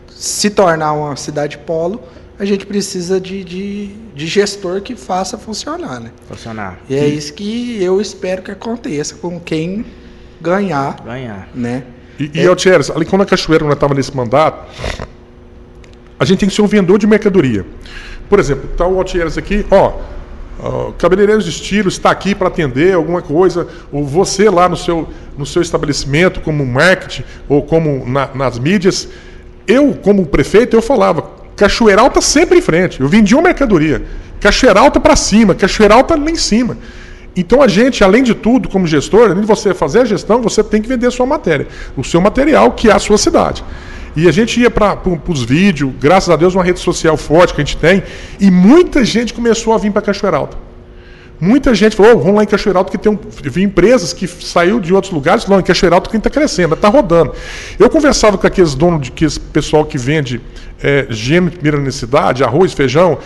se tornar uma cidade polo, a gente precisa de gestor que faça funcionar, né? Funcionar. E é isso que eu espero que aconteça com quem ganhar. Né? E Altieres, ali quando a Cachoeira não estava nesse mandato, a gente tem que ser um vendedor de mercadoria. Por exemplo, está o Altieres aqui, Cabeleireiros de Estilo está aqui para atender alguma coisa, ou você lá no seu estabelecimento, como marketing, ou como nas mídias. Eu, como prefeito, eu falava, Cachoeira Alta sempre em frente. Eu vendia uma mercadoria. Cachoeira Alta para cima, Cachoeira Alta lá em cima. Então a gente, além de tudo, como gestor, além de você fazer a gestão, você tem que vender a sua matéria, o seu material, que é a sua cidade. E a gente ia para os vídeos, graças a Deus, uma rede social forte que a gente tem, e muita gente começou a vir para Cachoeira Alta. Muita gente falou, vamos lá em Cachoeira Alta, que vi empresas que saiu de outros lugares, não, em Cachoeira Alta que está crescendo, está rodando. Eu conversava com aqueles donos, esse pessoal que vende gênero de primeira necessidade, arroz, feijão,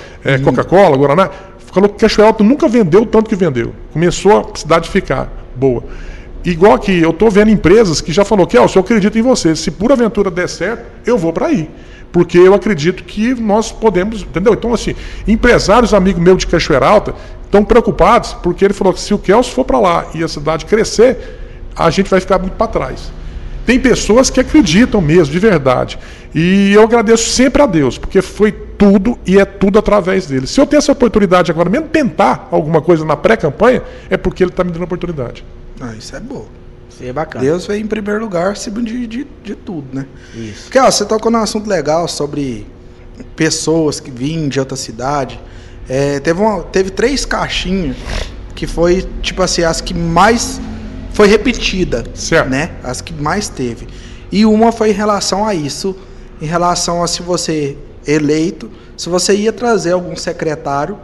Coca-Cola, Guaraná, falou que Cachoeira Alta nunca vendeu tanto que vendeu. Começou a cidade ficar boa. Igual aqui, eu estou vendo empresas que já falou que, se eu acredito em você, se por aventura der certo, eu vou para aí. Porque eu acredito que nós podemos, entendeu? Então, assim, empresários, amigos meus de Cachoeira Alta, estão preocupados, porque ele falou que se o Kelso for para lá e a cidade crescer, a gente vai ficar muito para trás. tem pessoas que acreditam mesmo, de verdade. E eu agradeço sempre a Deus, porque foi tudo e é tudo através dele. Se eu tenho essa oportunidade agora, mesmo tentar alguma coisa na pré-campanha, é porque ele está me dando a oportunidade. Isso é bom. Isso é bacana. Deus vem em primeiro lugar, acima de tudo, né? Isso. Porque, ó, você tocou num assunto legal sobre pessoas que vinham de outra cidade. Teve 3 caixinhas que foi, tipo assim, as que mais foi repetida, certo, né? As que mais teve. E uma foi em relação a isso, em relação a se você eleito, se você ia trazer algum secretário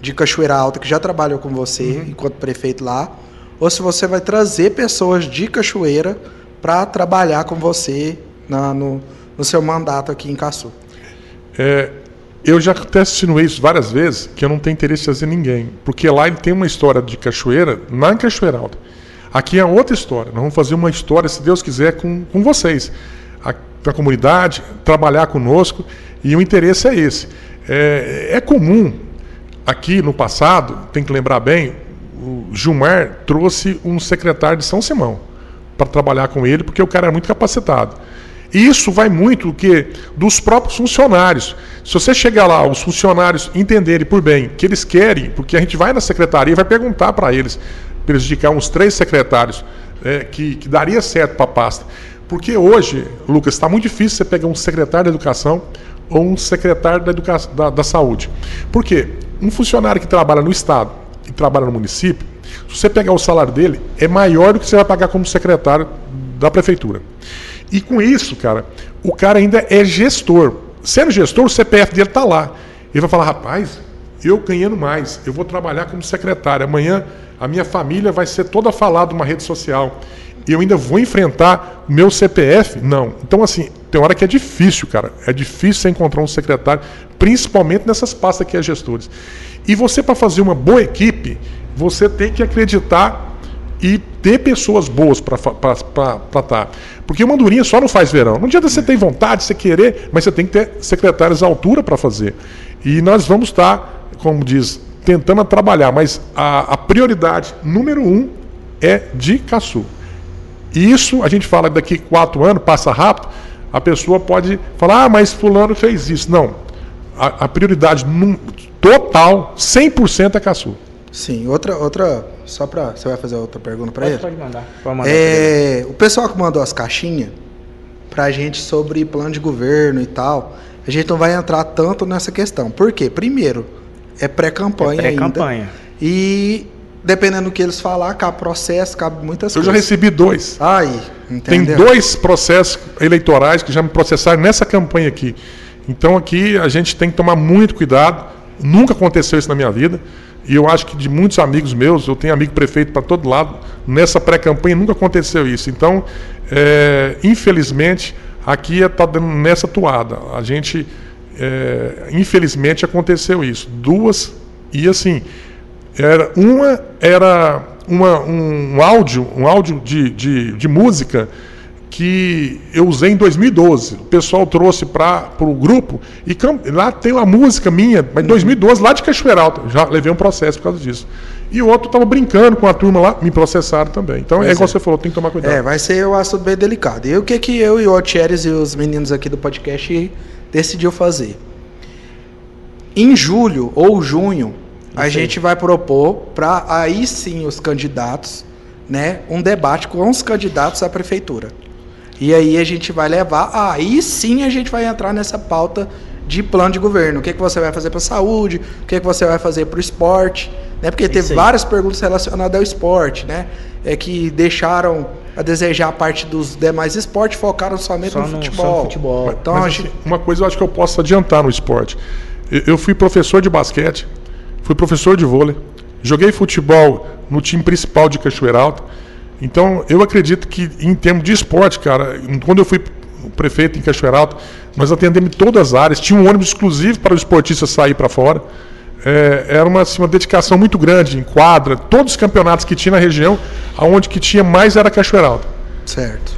de Cachoeira Alta que já trabalhou com você enquanto prefeito lá, ou se você vai trazer pessoas de Cachoeira para trabalhar com você no seu mandato aqui em Caçu. Eu já até insinuei isso várias vezes, que eu não tenho interesse em trazer ninguém. Porque lá ele tem uma história de Cachoeira, lá em Cachoeira Alta. Aqui é outra história. Nós vamos fazer uma história, se Deus quiser, com vocês. A comunidade, trabalhar conosco. E o interesse é esse. É comum, aqui no passado, tem que lembrar bem, o Gilmar trouxe um secretário de São Simão para trabalhar com ele, porque o cara é muito capacitado. E isso vai muito dos próprios funcionários. Se você chegar lá, os funcionários entenderem por bem que eles querem, porque a gente vai na secretaria e vai perguntar para eles indicar uns 3 secretários que daria certo para a pasta. Porque hoje, Lucas, está muito difícil você pegar um secretário da educação ou um secretário da saúde. Por quê? Um funcionário que trabalha no estado e trabalha no município, se você pegar o salário dele, é maior do que você vai pagar como secretário da prefeitura. E com isso, cara, o cara ainda é gestor. Sendo gestor, o CPF dele está lá. Ele vai falar, rapaz, eu ganhando mais, eu vou trabalhar como secretário. Amanhã a minha família vai ser toda falada numa rede social. Eu ainda vou enfrentar o meu CPF? Não. Então, assim, tem hora que é difícil, cara. É difícil você encontrar um secretário, principalmente nessas pastas que é gestores. E você, para fazer uma boa equipe, você tem que acreditar e ter pessoas boas para estar. Porque uma andorinha só não faz verão. Não adianta você ter vontade, você querer, mas você tem que ter secretários à altura para fazer. E nós vamos estar, como diz, tentando trabalhar, mas a prioridade número 1 é de Caçu. E isso, a gente fala daqui 4 anos, passa rápido, a pessoa pode falar, mas fulano fez isso. Não. A prioridade total, 100% é Caçu. Sim, outra só para você vai fazer outra pergunta para ele? Pode mandar. Pode mandar o pessoal que mandou as caixinhas pra gente sobre plano de governo e tal, a gente não vai entrar tanto nessa questão. Por quê? Primeiro, é pré-campanha ainda. E dependendo do que eles falar, cabe processo, cabe muitas coisas. Eu já recebi 2. Aí, entendeu? Tem 2 processos eleitorais que já me processaram nessa campanha aqui. Então aqui a gente tem que tomar muito cuidado. Nunca aconteceu isso na minha vida. E eu acho que de muitos amigos meus, eu tenho amigo prefeito para todo lado, nessa pré-campanha nunca aconteceu isso. Então, infelizmente, aqui está dando nessa toada. A gente, infelizmente, aconteceu isso. 2, e assim, era um áudio de música que eu usei em 2012. O pessoal trouxe para o grupo e lá tem uma música minha, mas em 2012, lá de Cachoeira Alta. Já levei um processo por causa disso. E o outro estava brincando com a turma lá, me processaram também. Então igual você falou, tem que tomar cuidado. Vai ser um assunto bem delicado. E o que eu e o Otieres e os meninos aqui do podcast decidiu fazer? Em julho ou junho, a gente vai propor para aí sim os candidatos, né, um debate com os candidatos à prefeitura. E aí a gente vai levar, aí sim a gente vai entrar nessa pauta de plano de governo. O que você vai fazer para a saúde, o que você vai fazer para o esporte, né? Porque teve várias perguntas relacionadas ao esporte, né? Que deixaram a desejar a parte dos demais esportes, focaram somente no futebol. Só no futebol. Então, uma coisa eu acho que eu posso adiantar no esporte. Eu fui professor de basquete, fui professor de vôlei, joguei futebol no time principal de Cachoeira Alta. Então, eu acredito que, em termos de esporte, cara, quando eu fui prefeito em Cachoeira Alta, nós atendemos todas as áreas, tinha um ônibus exclusivo para o esportista sair para fora. Era uma dedicação muito grande em quadra, todos os campeonatos que tinha na região, aonde que tinha mais era Cachoeira Alta. Certo.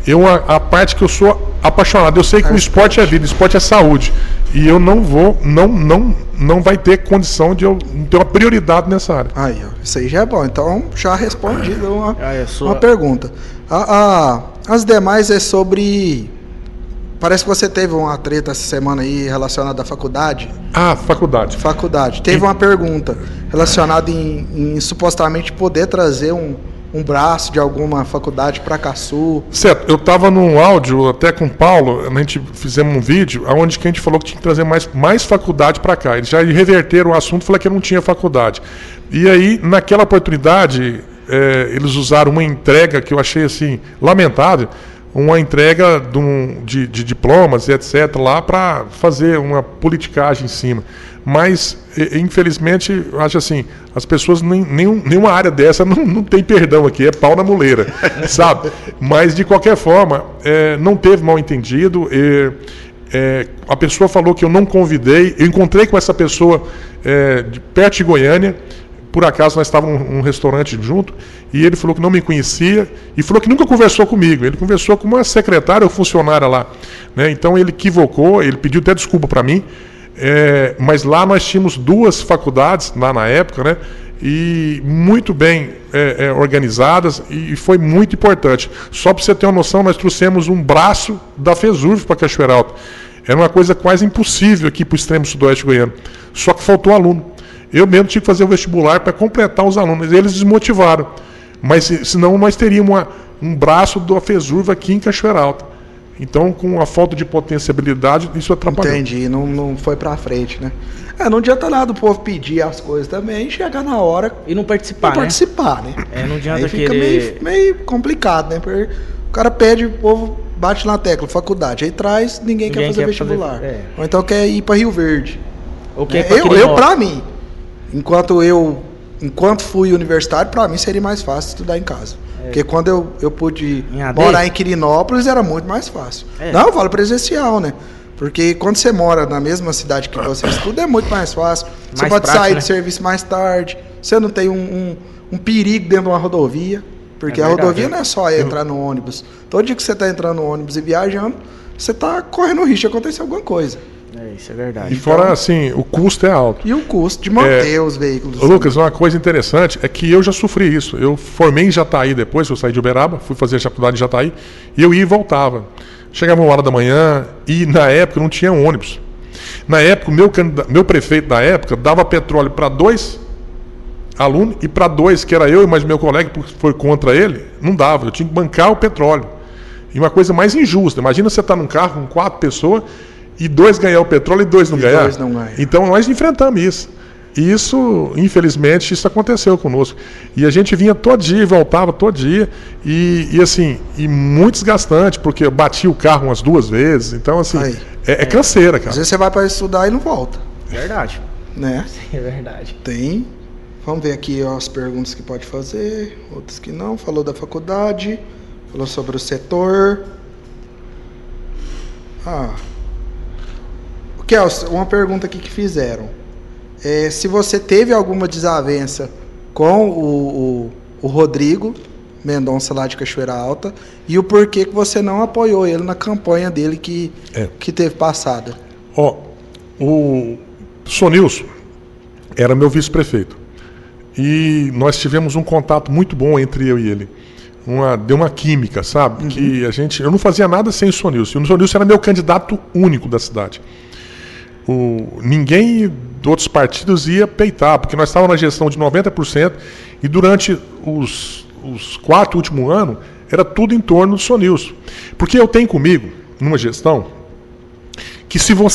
A parte que eu sou apaixonado, eu sei que o esporte é vida, o esporte é saúde. E eu não vai ter condição de eu ter uma prioridade nessa área. Aí, ó, isso aí já é bom. Então, já respondi uma pergunta. As demais é sobre... Parece que você teve uma treta essa semana aí relacionada à faculdade. Ah, faculdade. Faculdade. Teve uma pergunta relacionada em supostamente poder trazer um braço de alguma faculdade para Caçu. Certo, eu estava num áudio até com o Paulo, a gente fizemos um vídeo onde que a gente falou que tinha que trazer mais faculdade para cá. Eles já reverteram o assunto, falaram que não tinha faculdade. E aí, naquela oportunidade, eles usaram uma entrega que eu achei assim lamentável, uma entrega de diplomas e etc. lá para fazer uma politicagem em cima. Mas, infelizmente, eu acho assim, as pessoas, nenhuma área dessa não tem perdão aqui, é pau na muleira, sabe? Mas, de qualquer forma, não teve mal entendido. A pessoa falou que eu não convidei, eu encontrei com essa pessoa perto de Goiânia. Por acaso nós estávamos num restaurante junto, e ele falou que não me conhecia, e falou que nunca conversou comigo. Ele conversou com uma secretária ou funcionária lá, né? Então ele equivocou, ele pediu até desculpa para mim, mas lá nós tínhamos 2 faculdades, lá na época, né? E muito bem organizadas, e foi muito importante. Só para você ter uma noção, nós trouxemos um braço da FESURV para Cachoeira Alta. Era uma coisa quase impossível aqui para o extremo sudoeste goiano. Só que faltou aluno. Eu mesmo tive que fazer o vestibular para completar os alunos. Eles desmotivaram. Mas senão nós teríamos um braço da FESURV aqui em Cachoeira Alta. Então, com a falta de potenciabilidade, isso atrapalhou. Entendi, não foi para frente, né? Não adianta nada o povo pedir as coisas também, chegar na hora e não participar, né? Participar, né? Não adianta aí fica querer... meio complicado, né? Porque o cara pede, o povo bate na tecla, faculdade, aí traz, ninguém quer fazer vestibular. Ou então quer ir para Rio Verde. Ou quer eu para mim, enquanto fui universitário, para mim seria mais fácil estudar em casa. Porque quando eu pude morar em Quirinópolis, era muito mais fácil. Não, eu falo presencial, né? Porque quando você mora na mesma cidade que você estuda, é muito mais fácil. Você pode sair do serviço mais tarde, você não tem um perigo dentro de uma rodovia. Porque a rodovia não é só entrar no ônibus. Todo dia que você está entrando no ônibus e viajando, você está correndo risco de acontecer alguma coisa. Isso é verdade. E fora, assim, o custo é alto. E o custo de manter os veículos. Lucas, uma coisa interessante é que eu já sofri isso. Eu formei em Jataí depois, eu saí de Uberaba, fui fazer a faculdade em Jataí, e eu ia e voltava. Chegava 1h da manhã, e na época não tinha ônibus. Na época, o meu prefeito da época dava petróleo para 2 alunos, e para 2, que era eu e mais meu colega, porque foi contra ele, não dava. Eu tinha que bancar o petróleo. E uma coisa mais injusta, imagina você estar num carro com 4 pessoas, e 2 ganhar o petróleo e 2 não ganhar. Então nós enfrentamos isso. E isso, infelizmente, isso aconteceu conosco. E a gente vinha todo dia e voltava todo dia. E assim, muito desgastante, porque eu bati o carro umas 2 vezes. Então, assim, é canseira, cara. Às vezes você vai para estudar e não volta. Verdade. Né? Sim, é verdade. Tem. Vamos ver aqui as perguntas que pode fazer, outras que não. Falou da faculdade, falou sobre o setor. Uma pergunta aqui que fizeram. Se você teve alguma desavença com o Rodrigo Mendonça lá de Cachoeira Alta e o porquê que você não apoiou ele na campanha dele que teve passada. O Sonilson era meu vice-prefeito e nós tivemos um contato muito bom entre eu e ele. Deu uma química, sabe? Que eu não fazia nada sem o Sonilson. O Sonilson era meu candidato único da cidade. Ninguém de outros partidos ia peitar, porque nós estávamos na gestão de 90% e durante os 4 últimos anos era tudo em torno do Sonilson. Porque eu tenho comigo, numa gestão, que se o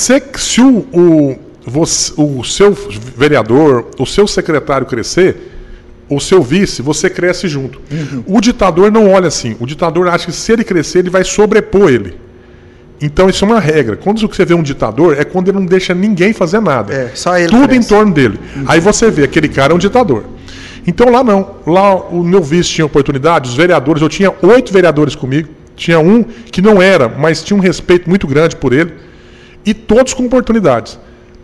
seu vereador, o seu secretário crescer, o seu vice, você cresce junto. O ditador não olha assim. O ditador acha que se ele crescer, ele vai sobrepor ele. Então isso é uma regra. Quando você vê um ditador, é quando ele não deixa ninguém fazer nada. Só ele tudo cresce. Em torno dele. Aí você vê, aquele cara é um ditador. Então lá não. Lá o meu vice tinha oportunidade, os vereadores, eu tinha 8 vereadores comigo. Tinha um que não era, mas tinha um respeito muito grande por ele. E todos com oportunidades.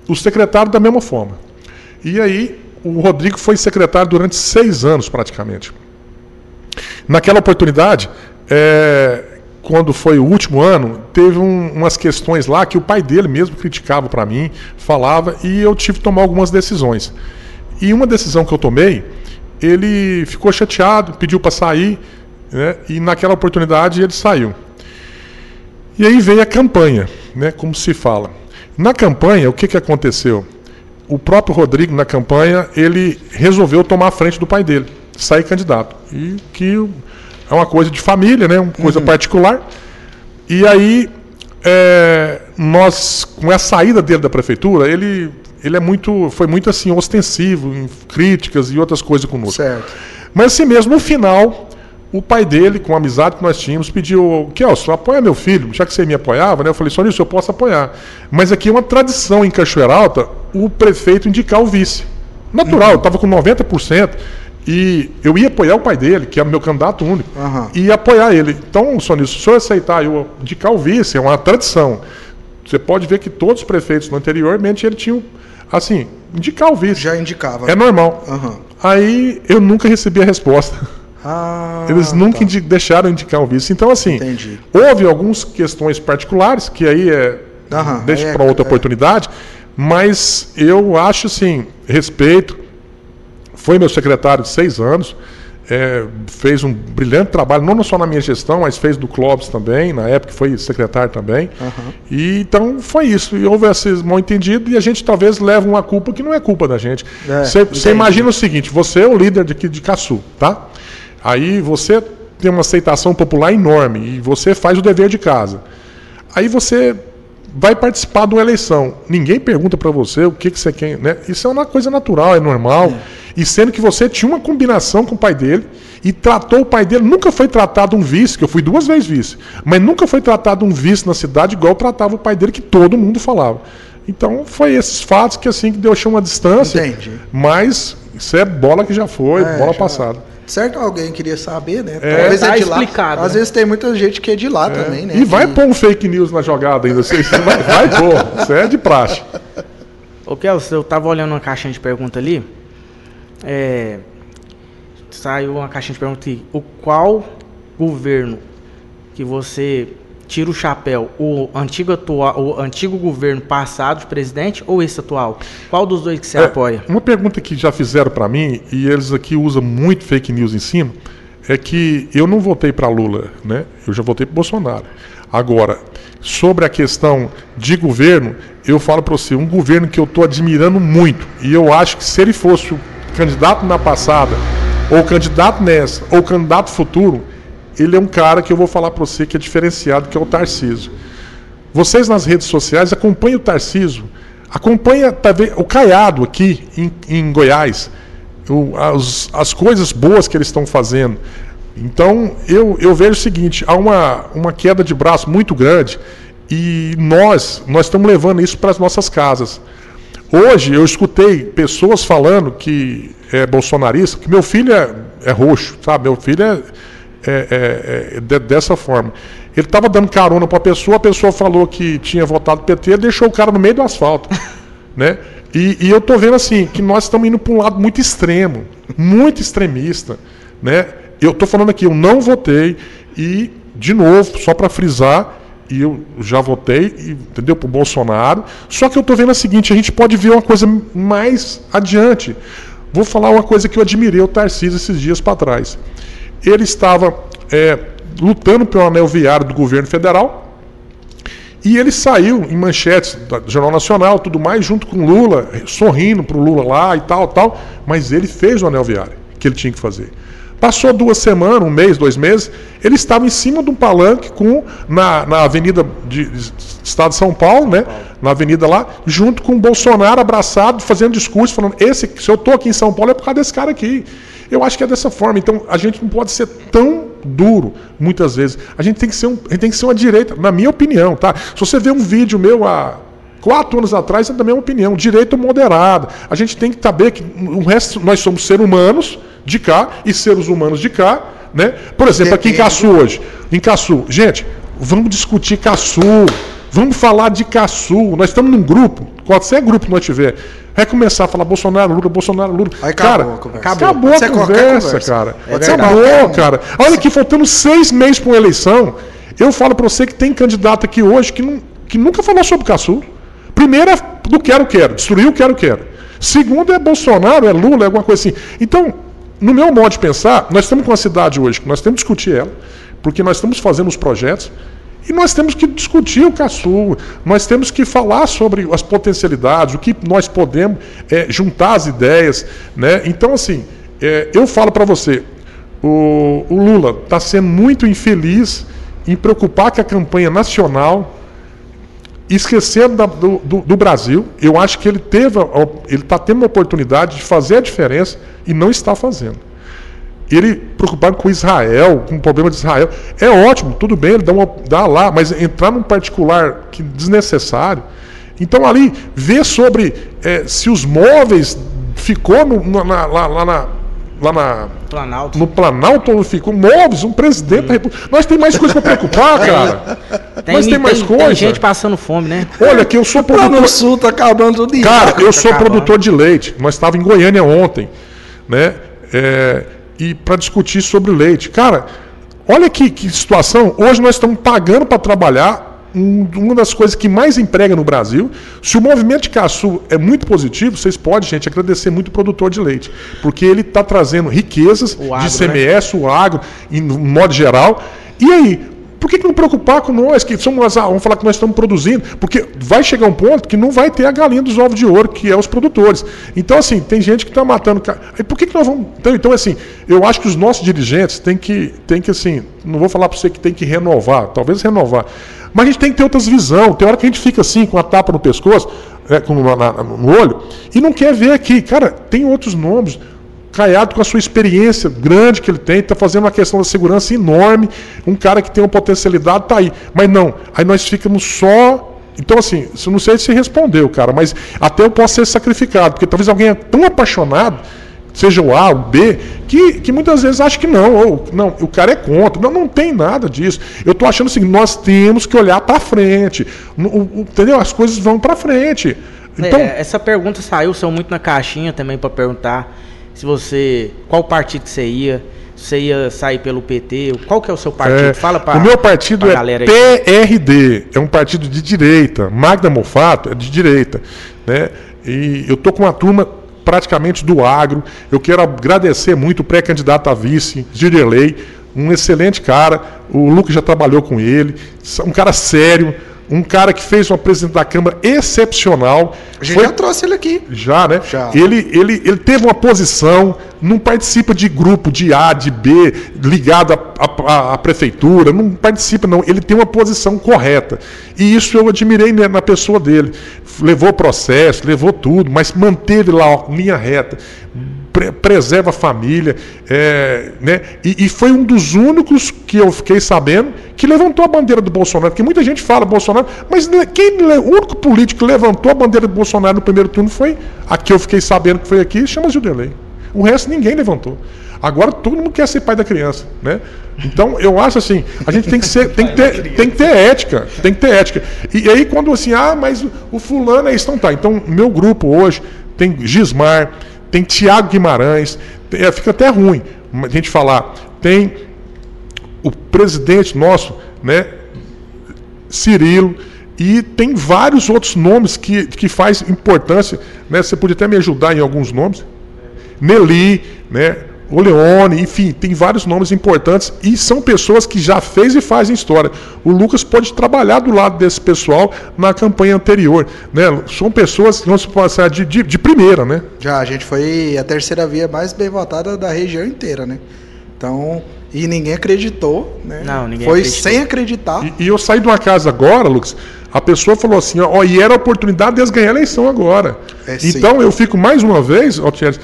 O secretário da mesma forma. E aí o Rodrigo foi secretário durante 6 anos praticamente. Naquela oportunidade, quando foi o último ano, teve umas questões lá que o pai dele mesmo criticava para mim, falava, e eu tive que tomar algumas decisões. E uma decisão que eu tomei, ele ficou chateado, pediu para sair, né? E naquela oportunidade ele saiu. E aí veio a campanha, né? Como se fala. Na campanha, o que aconteceu? O próprio Rodrigo, na campanha, ele resolveu tomar a frente do pai dele, sair candidato. E que é uma coisa de família, né? Uma coisa particular. E aí, nós, com a saída dele da prefeitura, ele foi muito assim, ostensivo em críticas e outras coisas conosco. Certo. Mas assim mesmo, no final, o pai dele, com a amizade que nós tínhamos, pediu: Kelson, apoia meu filho, já que você me apoiava, né? Eu falei: só nisso eu posso apoiar. Mas aqui é uma tradição em Cachoeira Alta o prefeito indicar o vice. Natural, eu estava com 90%. E eu ia apoiar o pai dele, que é o meu candidato único, e apoiar ele. Então, Sonício, se o senhor aceitar eu indicar o vice, é uma tradição. Você pode ver que todos os prefeitos no anteriormente ele tinha, assim, indicar o vice. Já indicava. É normal. Aí eu nunca recebi a resposta. Eles nunca deixaram indicar o vice. Então, assim, houve algumas questões particulares, que aí deixa para outra oportunidade, mas eu acho, assim, respeito. Foi meu secretário de 6 anos, fez um brilhante trabalho, não só na minha gestão, mas fez do Clóvis também, na época foi secretário também. E então foi isso. E houve esse mal entendido e a gente talvez leva uma culpa que não é culpa da gente. Você imagina o seguinte: você é o líder de Caçu, tá? Aí você tem uma aceitação popular enorme e você faz o dever de casa. Aí você vai participar de uma eleição. Ninguém pergunta para você o que você quer, né? Isso é uma coisa natural, é normal. E sendo que você tinha uma combinação com o pai dele e tratou o pai dele, nunca foi tratado um vice, que eu fui 2 vezes vice, mas nunca foi tratado um vice na cidade igual tratava o pai dele, que todo mundo falava. Então foi esses fatos que assim que deixou uma distância. Entendi. Mas isso é bola que já foi, bola passada. Certo, alguém queria saber, né? Talvez tá de lá. explicado, Às vezes tem muita gente que é de lá também, né? E vai pôr um fake news na jogada ainda. Você vai pôr. Isso é de praxe. Ô, Kelson, eu tava olhando uma caixinha de pergunta ali. Saiu uma caixinha de pergunta aqui. Qual governo que você tira o chapéu? O antigo governo passado de presidente ou esse atual? Qual dos dois que você apoia? Uma pergunta que já fizeram para mim, e eles aqui usam muito fake news em cima, é que eu não votei para Lula, né? Eu já votei para Bolsonaro. Agora, sobre a questão de governo, eu falo para você, um governo que eu estou admirando muito, e eu acho que se ele fosse o candidato na passada, ou candidato nessa, ou candidato futuro, ele é um cara que eu vou falar para você que é diferenciado, que é o Tarcísio. Vocês nas redes sociais acompanham o Tarcísio, acompanha o Caiado aqui em Goiás, as coisas boas que eles estão fazendo. Então eu vejo o seguinte: há uma queda de braço muito grande e nós estamos levando isso para as nossas casas. Hoje eu escutei pessoas falando que é bolsonarista, que meu filho é roxo, sabe? Meu filho dessa forma. Ele estava dando carona para a pessoa falou que tinha votado PT, deixou o cara no meio do asfalto, né? E eu tô vendo assim que nós estamos indo para um lado muito extremo, muito extremista, né? Eu tô falando aqui, eu não votei e de novo, só para frisar, e eu já votei, entendeu, pro Bolsonaro. Só que eu tô vendo o seguinte: a gente pode ver uma coisa mais adiante. Vou falar uma coisa que eu admirei o Tarcísio esses dias para trás. Ele estava lutando pelo anel viário do governo federal e ele saiu em manchetes do Jornal Nacional, tudo mais, junto com Lula, sorrindo para o Lula lá e tal, mas ele fez o anel viário que ele tinha que fazer. Passou 2 semanas, 1 mês, 2 meses, ele estava em cima de um palanque na avenida de Estado de São Paulo, né? Na avenida lá, junto com o Bolsonaro abraçado, fazendo discurso, falando: se eu estou aqui em São Paulo é por causa desse cara aqui. Eu acho que é dessa forma. Então, a gente não pode ser tão duro, muitas vezes. A gente tem que ser uma direita, na minha opinião, tá? Se você vê um vídeo meu há 4 anos atrás, é da minha opinião, direita moderada. A gente tem que saber que o resto, nós somos seres humanos de cá e seres humanos de cá, né? Por exemplo, aqui em Caçu hoje. Em Caçu, gente, vamos discutir Caçu, vamos falar de Caçu. Nós estamos num grupo, qualquer grupo que nós tiver, vai começar a falar Bolsonaro, Lula, Bolsonaro, Lula. Aí acabou a conversa, cara. Acabou, cara. Olha aqui, faltando 6 meses para uma eleição, eu falo para você que tem candidato aqui hoje que nunca falou sobre Caçu. Primeiro é do quero, destruir o quero. Segundo é Bolsonaro, é Lula, é alguma coisa assim. Então, no meu modo de pensar, nós estamos com uma cidade hoje que nós temos que discutir ela, porque nós estamos fazendo os projetos, e nós temos que discutir o Caçu, nós temos que falar sobre as potencialidades, o que nós podemos juntar as ideias, né? Então, assim, eu falo para você, o Lula está sendo muito infeliz em preocupar com a campanha nacional, esquecendo do Brasil. Eu acho que ele está tendo uma oportunidade de fazer a diferença e não está fazendo. Ele preocupado com Israel, com o problema de Israel, é ótimo, tudo bem, ele dá lá, mas entrar num particular que desnecessário. Então ali, ver sobre se os móveis ficou Planalto. No Planalto ficou móveis, um presidente da República. Nós temos mais coisa para preocupar, cara. Nós temos mais coisa. Tem gente passando fome, né? Olha, que eu sou produtor. No sul tá acabando tudo isso. Cara, eu sou produtor de leite. Nós estávamos em Goiânia ontem, né? E para discutir sobre leite. Cara, olha que situação. Hoje nós estamos pagando para trabalhar. Uma das coisas que mais emprega no Brasil. Se o movimento de Caçu é muito positivo, vocês podem, gente, agradecer muito o produtor de leite. Porque ele está trazendo riquezas de ICMS, né? O agro, no modo geral. E aí, por que não preocupar com nós, que somos, vamos falar que nós estamos produzindo? Porque vai chegar um ponto que não vai ter a galinha dos ovos de ouro, que é os produtores. Então, assim, tem gente que está matando. E por que nós vamos. Então, assim, eu acho que os nossos dirigentes têm que assim, não vou falar para você que tem que renovar, talvez renovar. Mas a gente tem que ter outras visões. Tem hora que a gente fica assim, com a tapa no pescoço, no olho, e não quer ver aqui. Cara, tem outros nomes. Caiado com a sua experiência grande que ele tem, está fazendo uma questão da segurança enorme. Um cara que tem uma potencialidade está aí. Mas não, aí nós ficamos só. Então, assim, eu não sei se respondeu, cara, mas até eu posso ser sacrificado, porque talvez alguém é tão apaixonado, seja o A, o B, que muitas vezes acha que não, ou não, o cara é contra. Não tem nada disso. Eu estou achando assim, nós temos que olhar para frente. Entendeu? As coisas vão para frente. Então, essa pergunta saiu muito na caixinha também para perguntar qual partido que você ia, se você ia sair pelo PT, qual que é o seu partido? Fala para o meu partido é PRD, é um partido de direita. Magda Mofato é de direita, né? E eu tô com uma turma praticamente do agro. Eu quero agradecer muito o pré-candidato a vice, Girelei, um excelente cara. O Lucas já trabalhou com ele, um cara sério. Um cara que fez uma presidente da Câmara excepcional. A gente já trouxe ele aqui. Já, né? Já. Ele teve uma posição, não participa de grupo de A, de B, ligado à prefeitura, não participa, não. Ele tem uma posição correta. E isso eu admirei na pessoa dele. Levou processo, levou tudo, mas manteve lá linha reta. Preserva a família, né? E foi um dos únicos que eu fiquei sabendo que levantou a bandeira do Bolsonaro, porque muita gente fala Bolsonaro, mas o único político que levantou a bandeira do Bolsonaro no primeiro turno foi a que eu fiquei sabendo que foi aqui, chama Gilderley. O resto ninguém levantou. Agora todo mundo quer ser pai da criança, né? Então eu acho assim, a gente tem que ter ética, tem que ter ética. E aí quando assim, mas o fulano é isso, então tá. Então meu grupo hoje tem Gismar, tem Tiago Guimarães, fica até ruim a gente falar, tem o presidente nosso, né, Cirilo, e tem vários outros nomes que faz importância, né, você podia até me ajudar em alguns nomes, Meli, né, o Leone, enfim, tem vários nomes importantes e são pessoas que já fez e fazem história. O Lucas pode trabalhar do lado desse pessoal na campanha anterior, né? São pessoas que vão se passar de primeira, né? Já, a gente foi a terceira via mais bem votada da região inteira, né? Então, e ninguém acreditou, né? Não, ninguém foi acreditou. Sem acreditar. E eu saí de uma casa agora, Lucas, a pessoa falou assim, e era a oportunidade deles ganhar a eleição agora. Então eu fico mais uma vez, Thierry,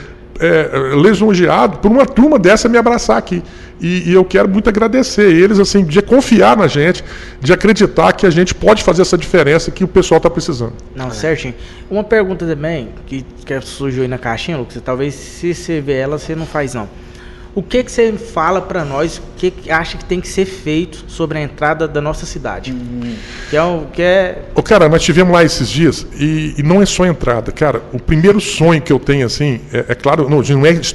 lisonjeado por uma turma dessa me abraçar aqui. E eu quero muito agradecer eles, assim, de confiar na gente, de acreditar que a gente pode fazer essa diferença que o pessoal está precisando. Não, certinho. Uma pergunta também, que surgiu aí na caixinha, Lucas, talvez se você ver ela, você não faz não. O que você fala para nós, o que acha que tem que ser feito sobre a entrada da nossa cidade? Cara, nós tivemos lá esses dias e não é só entrada. Cara, o primeiro sonho que eu tenho, assim, é claro, não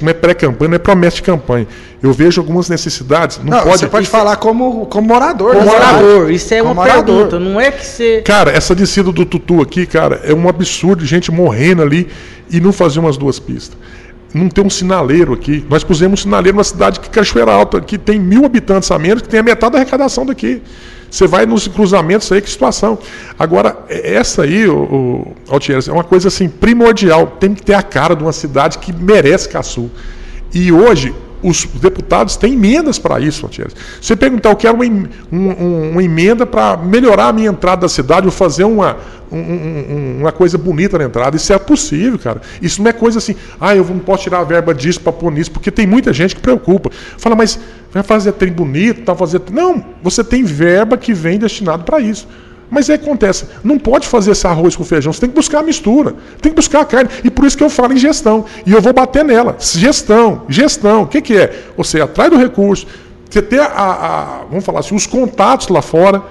é pré-campanha, não é promessa de campanha. Eu vejo algumas necessidades. Você pode falar como morador. Como morador, isso é uma pergunta, não é que você... Cara, essa descida do Tutu aqui, cara, é um absurdo, gente morrendo ali e não fazer umas duas pistas. não ter um sinaleiro aqui. Nós pusemos um sinaleiro numa cidade que Cachoeira Alta, que tem 1.000 habitantes a menos, que tem a metade da arrecadação daqui. Você vai nos cruzamentos aí, que situação. Agora, essa aí, Altieres, é uma coisa assim primordial. Tem que ter a cara de uma cidade que merece Caçu. E hoje, os deputados têm emendas para isso, Altieres. Você perguntar, eu quero uma emenda para melhorar a minha entrada da cidade, ou fazer uma coisa bonita na entrada. Isso é possível, cara. Isso não é coisa assim, eu não posso tirar a verba disso para pôr nisso, porque tem muita gente que preocupa. Fala, mas vai fazer trem bonito, tá fazer... Não, você tem verba que vem destinado para isso. Mas aí acontece, não pode fazer esse arroz com feijão, você tem que buscar a mistura, tem que buscar a carne. E por isso que eu falo em gestão. E eu vou bater nela. Gestão. O que é? Você atrás do recurso, você ter vamos falar assim, os contatos lá fora,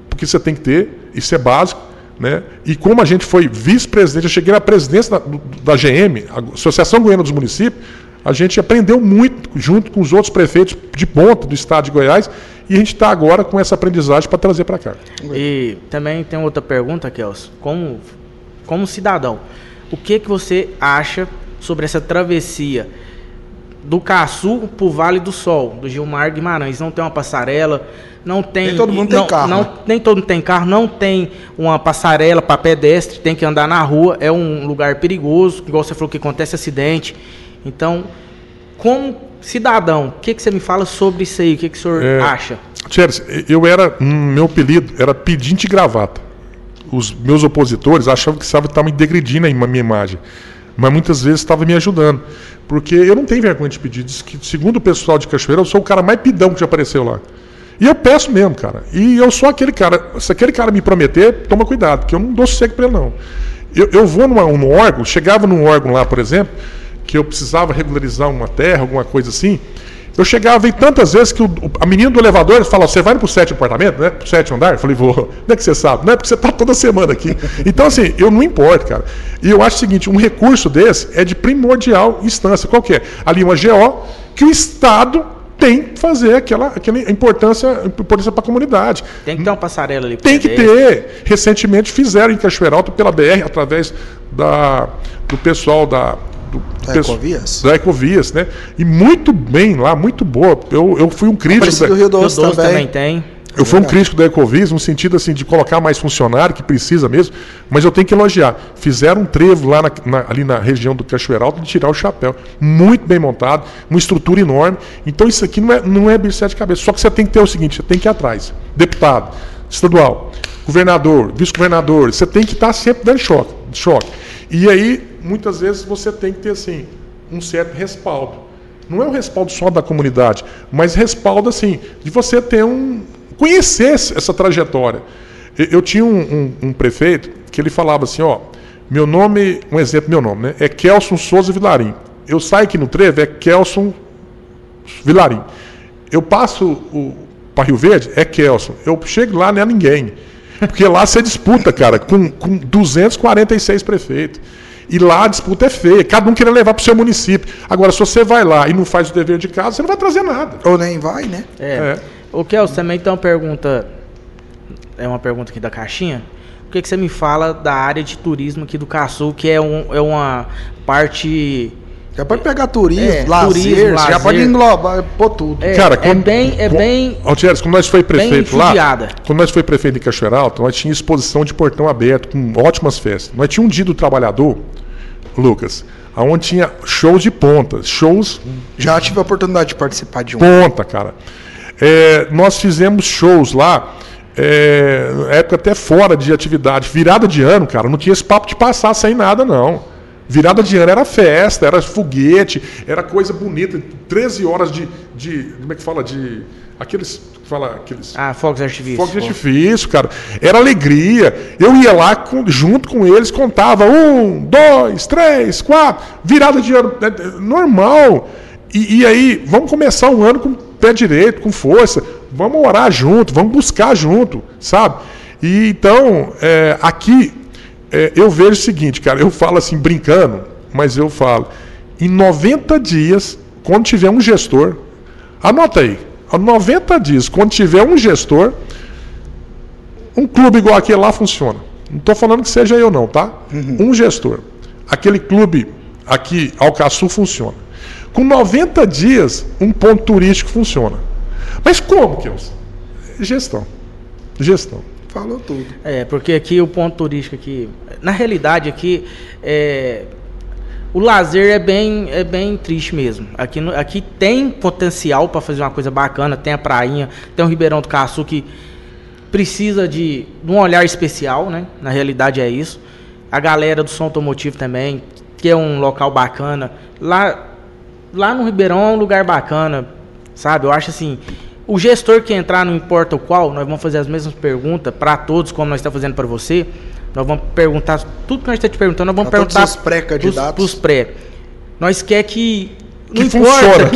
porque você tem que ter, isso é básico, né? E como a gente foi vice-presidente, eu cheguei na presidência da GM, a Associação Goiana dos Municípios, a gente aprendeu muito junto com os outros prefeitos de ponta do estado de Goiás, e a gente está agora com essa aprendizagem para trazer para cá. E também tem outra pergunta, Kelson. Como cidadão, o que você acha sobre essa travessia do Caçu para o Vale do Sol, do Gilmar Guimarães? Não tem uma passarela, não tem... Nem todo mundo tem carro. Nem todo mundo tem carro, não tem uma passarela para pedestre, tem que andar na rua, é um lugar perigoso, igual você falou que acontece acidente. Então, como cidadão, o que você me fala sobre isso aí? O que o senhor acha? Tcheres, meu apelido era pedinte de gravata. Os meus opositores achavam que estavam me degredindo a minha imagem, mas muitas vezes estavam me ajudando, porque eu não tenho vergonha de pedir. Diz que, segundo o pessoal de Cachoeira, eu sou o cara mais pidão que já apareceu lá. E eu peço mesmo, cara. E eu sou aquele cara, se aquele cara me prometer, toma cuidado, porque eu não dou sossego para ele, não. Eu vou num órgão, chegava num órgão lá, por exemplo, que eu precisava regularizar uma terra, alguma coisa assim, eu chegava e tantas vezes que a menina do elevador fala, você vai pro 7º apartamento, né? Pro 7º andar? Eu falei, vou. Não é que você sabe? Não é porque você tá toda semana aqui. Então, assim, eu não importo, cara. E eu acho o seguinte, um recurso desse é de primordial instância. Qual que é? Ali uma GO que o Estado tem que fazer aquela importância para a comunidade. Tem que ter uma passarela ali. Tem que ter. Recentemente fizeram em Cachoeira Alta pela BR, através do pessoal da Ecovias, né? E muito bem lá, muito boa. Eu fui um crítico. Do Rio Doce também tem. Eu fui um crítico da Ecovias, no sentido assim de colocar mais funcionário, que precisa mesmo, mas eu tenho que elogiar. Fizeram um trevo lá ali na região do Cachoeira Alta de tirar o chapéu. Muito bem montado, uma estrutura enorme. Então isso aqui não é bicho de sete cabeças. Só que você tem que ter o seguinte, você tem que ir atrás. Deputado, estadual, governador, vice-governador, você tem que estar sempre dando choque. E aí, muitas vezes, você tem que ter assim, um certo respaldo. Não é um respaldo só da comunidade, mas respaldo assim, de você ter conhecer essa trajetória. Eu tinha um prefeito que ele falava assim, meu nome, né? É Kelson Souza Vilarim. Eu saio aqui no trevo, é Kelson Vilarim. Eu passo para Rio Verde, é Kelson. Eu chego lá, não é ninguém. Porque lá você disputa, cara, com 246 prefeitos. E lá a disputa é feia, cada um queria levar para o seu município. Agora, se você vai lá e não faz o dever de casa, você não vai trazer nada. Ou nem vai, né? O Kelson, também tem uma pergunta aqui da caixinha. O que você me fala da área de turismo aqui do Caçu, que é uma parte... Já pode pegar turismo, lazer, já pode englobar, pôr tudo. Cara, Altieres, quando nós foi prefeito lá, quando nós foi prefeito de Cachoeira Alta, nós tínhamos exposição de portão aberto, com ótimas festas. Nós tínhamos um dia do trabalhador, Lucas, onde tinha shows de ponta, Já tive a oportunidade de participar de um. Ponta, cara. Nós fizemos shows lá, época até fora de atividade, virada de ano, cara, não tinha esse papo de passar sem nada, não. Virada de ano era festa, era foguete, era coisa bonita, 13 horas de como é que fala? Aqueles... fogos de artifício. Fogos de artifício, cara. Era alegria. Eu ia lá junto com eles, contava 1, 2, 3, 4, virada de ano, normal. E aí, vamos começar um ano com o pé direito, com força, vamos orar junto, vamos buscar junto, sabe? E então, aqui... eu vejo o seguinte, cara, eu falo assim, brincando, mas eu falo, em 90 dias, quando tiver um gestor, anota aí, 90 dias, quando tiver um gestor, um clube igual aquele lá funciona. Não estou falando que seja eu não, tá? Um gestor. Aquele clube aqui, Alcaçu funciona. Com 90 dias, um ponto turístico funciona. Mas como, Kelson? Gestão. Falou tudo. Porque aqui o ponto turístico aqui, na realidade aqui, o lazer é bem triste mesmo. Aqui tem potencial para fazer uma coisa bacana, tem a prainha, tem o Ribeirão do Caçu que precisa de um olhar especial, né? Na realidade é isso. A galera do som automotivo também, que é um local bacana. Lá no Ribeirão é um lugar bacana, sabe? Eu acho assim, o gestor que entrar, não importa o qual, nós vamos fazer as mesmas perguntas para todos, como nós estamos fazendo para você. Nós vamos perguntar tudo que nós estamos te perguntando, nós vamos perguntar os pré-candidatos. Pros pré. Nós quer que não funciona. Importa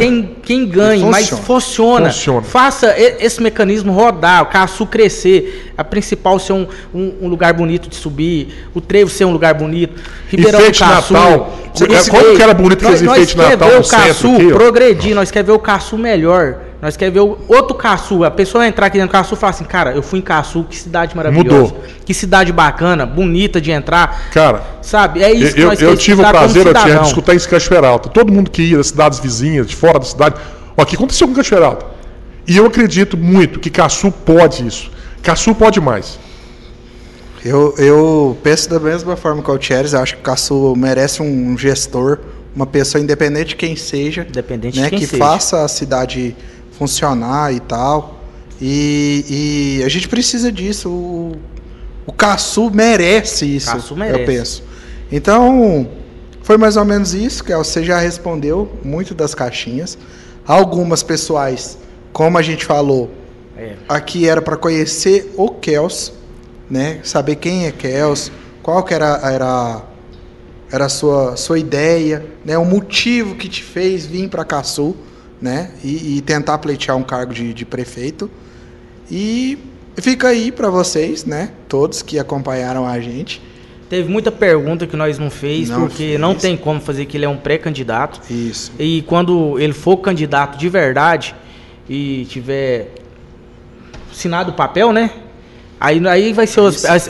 quem ganhe, mas funciona. Faça esse mecanismo rodar, o Caçu crescer, a principal ser um lugar bonito de subir, o Trevo ser um lugar bonito, Ribeirão do Caçu. Natal. Como que era bonito que esse enfeite de Natal no centro? Nós quer ver o Caçu progredir, nós quer ver o Caçu melhor. Nós queremos ver o outro Caçu. A pessoa vai entrar aqui dentro do Caçu e falar assim, cara, eu fui em Caçu, que cidade maravilhosa. Mudou. Que cidade bacana, bonita de entrar. Cara, sabe? É isso que nós eu tive o prazer de escutar isso em Cachoeira Alta. Todo mundo que ia das cidades vizinhas, de fora da cidade. Ó, o que aconteceu com Cachoeira Alta? E eu acredito muito que Caçu pode isso. Caçu pode mais. Eu penso da mesma forma que o Thieres. Acho que o Caçu merece um gestor, uma pessoa independente de quem seja. Independente né, de quem que seja. Faça a cidade funcionar e tal. E a gente precisa disso. O Caçu merece isso. Caçu merece. Eu penso. Então, foi mais ou menos isso que você já respondeu muito das caixinhas. Algumas pessoais, como a gente falou, aqui era para conhecer o Kels, né? Saber quem é Kels, qual que era a sua ideia, né? O motivo que te fez vir para Caçu, né? E tentar pleitear um cargo de prefeito. E fica aí para vocês, né? Todos que acompanharam a gente. Teve muita pergunta que nós não fez, porque não tem como fazer, que ele é um pré-candidato. Isso. E quando ele for candidato de verdade e tiver assinado o papel, né? Aí vai ser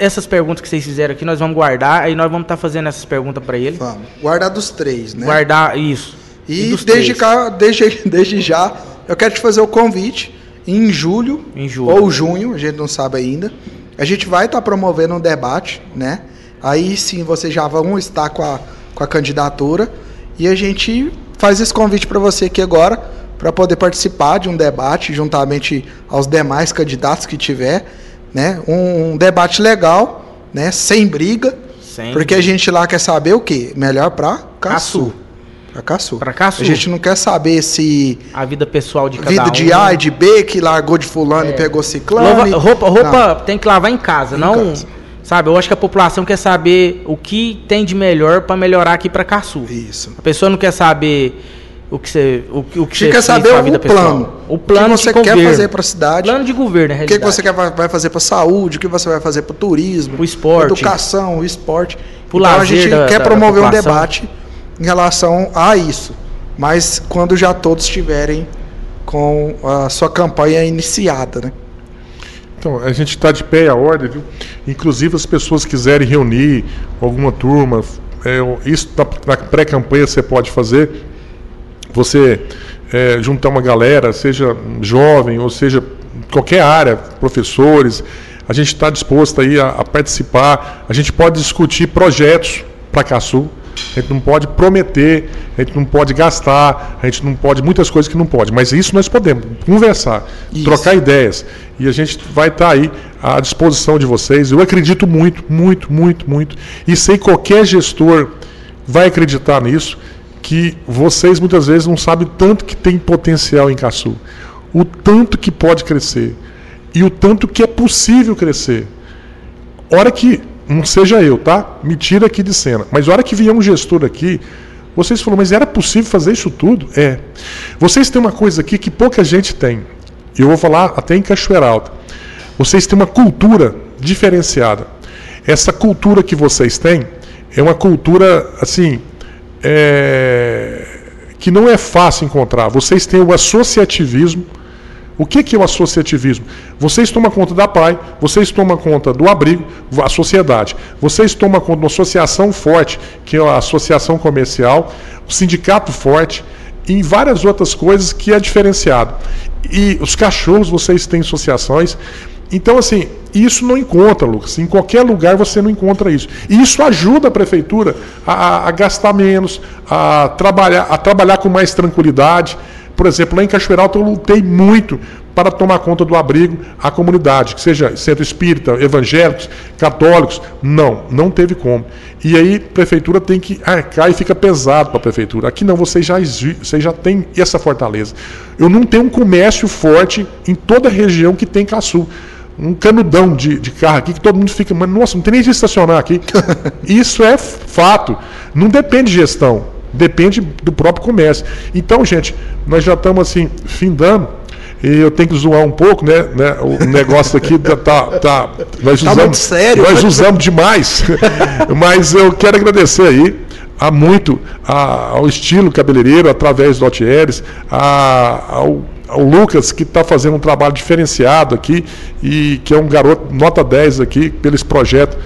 essas perguntas que vocês fizeram aqui, nós vamos guardar, aí nós vamos estar fazendo essas perguntas para ele. Vamos. Guardar dos três, né? Guardar, isso. E desde já, eu quero te fazer o convite. Em julho ou junho, a gente não sabe ainda, a gente vai estar promovendo um debate, né? Aí sim vocês já vão estar com a candidatura e a gente faz esse convite para você aqui agora, para poder participar de um debate juntamente aos demais candidatos que tiver, né? Um debate legal, né? Sem briga, porque a gente lá quer saber o quê? Melhor para Caçu. Para Caçu. A gente não quer saber se a vida pessoal de cada vida de A e de B, que largou de fulano e pegou ciclano. Roupa tem que lavar em casa, sabe? Eu acho que a população quer saber o que tem de melhor para melhorar aqui para Caçu. Isso. A pessoa não quer saber o que você quer saber a vida o plano. O plano que você quer fazer para a cidade. Plano de governo, na realidade. O que você vai fazer para a saúde, o que você vai fazer para o turismo, o esporte, educação, o esporte. Então a gente quer promover um debate em relação a isso, mas quando já todos estiverem com a sua campanha iniciada, né? Então, a gente está de pé e a ordem, viu? Inclusive, as pessoas quiserem reunir alguma turma, isso na pré-campanha você pode fazer, você juntar uma galera, seja jovem, ou seja, qualquer área, professores, a gente está disposto aí a participar, a gente pode discutir projetos para Caçu. A gente não pode prometer, a gente não pode gastar, a gente não pode, muitas coisas que não pode, mas isso nós podemos conversar, trocar ideias, e a gente vai estar aí à disposição de vocês. Eu acredito muito, e sei que qualquer gestor vai acreditar nisso, que vocês muitas vezes não sabem o tanto que tem potencial em Caçu, o tanto que pode crescer, e o tanto que é possível crescer. Hora que não seja eu, tá? Me tira aqui de cena. Mas a hora que vier um gestor aqui, vocês falaram, mas era possível fazer isso tudo? É. Vocês têm uma coisa aqui que pouca gente tem. Eu vou falar até em Cachoeira Alta. Vocês têm uma cultura diferenciada. Essa cultura que vocês têm é uma cultura, assim, que não é fácil encontrar. Vocês têm o associativismo, O que é o associativismo? Vocês tomam conta da PAI, vocês tomam conta do abrigo, a sociedade. Vocês tomam conta de uma associação forte, que é a associação comercial, o sindicato forte, e em várias outras coisas que é diferenciado. E os cachorros, vocês têm associações. Então, assim, isso não encontra, Lucas. Em qualquer lugar você não encontra isso. E isso ajuda a prefeitura a gastar menos, a trabalhar com mais tranquilidade. Por exemplo, lá em Cachoeira Alta eu lutei muito para tomar conta do abrigo à comunidade, que seja centro espírita, evangélicos, católicos. Não teve como. E aí a prefeitura tem que arcar e fica pesado para a prefeitura. Aqui não, vocês já têm essa fortaleza. Eu não tenho um comércio forte em toda a região que tem Caçu. Um canudão de carro aqui que todo mundo fica, mas nossa, não tem nem de estacionar aqui. Isso é fato. Não depende de gestão, depende do próprio comércio. Então, gente, nós já estamos assim, findando. E eu tenho que zoar um pouco, né? O negócio aqui nós usamos, muito sério, nós usamos demais. Mas eu quero agradecer aí ao estilo cabeleireiro, através do Altieres, ao Lucas, que está fazendo um trabalho diferenciado aqui, e que é um garoto nota 10 aqui, pelo esse projeto,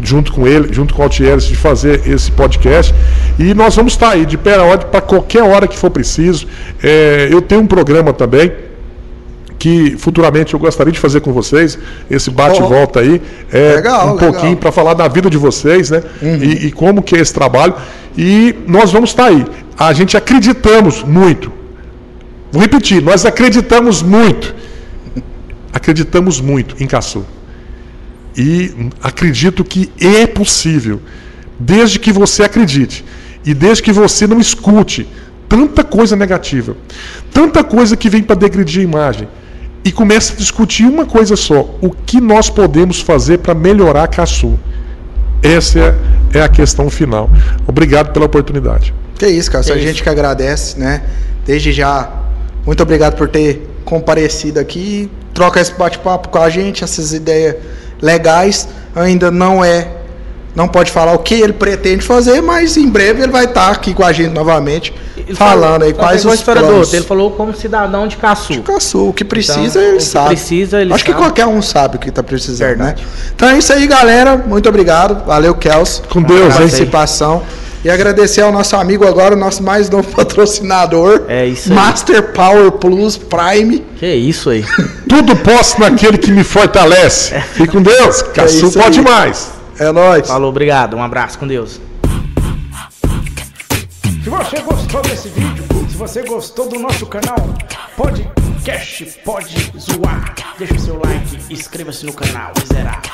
junto com ele, junto com o Altieres, de fazer esse podcast. E nós vamos estar aí de pé na ordem para qualquer hora que for preciso. Eu tenho um programa também, que futuramente eu gostaria de fazer com vocês, esse bate-volta aí, legal, pouquinho para falar da vida de vocês, né? E como que é esse trabalho. E nós vamos estar aí. A gente acreditamos muito. Vou repetir, nós acreditamos muito em Caçu. E acredito que é possível, desde que você acredite e desde que você não escute tanta coisa negativa, tanta coisa que vem para degredir a imagem, e comece a discutir uma coisa só: o que nós podemos fazer para melhorar Caçu. Essa é a questão final. Obrigado pela oportunidade. Que isso, cara. A gente que agradece, né? Desde já, muito obrigado por ter comparecido aqui, troca esse bate-papo com a gente, essas ideias legais. Ainda não pode falar o que ele pretende fazer, mas em breve ele vai estar aqui com a gente novamente, falando aí quais os planos. Ele falou como cidadão de Caçu. De Caçu, o que precisa, então, ele sabe. Acho que qualquer um sabe o que está precisando, verdade, né? Então é isso aí, galera. Muito obrigado. Valeu, Kels. Com Deus, pela participação. E agradecer ao nosso amigo agora, o nosso mais novo patrocinador. É isso aí. Master Power Plus Prime. Que isso aí. Tudo posso naquele que me fortalece. Fique com Deus. Caçu pode mais. É nóis. Falou, obrigado. Um abraço, com Deus. Se você gostou desse vídeo, se você gostou do nosso canal Podcast Pode Zoar, deixa o seu like, inscreva-se no canal, miserável.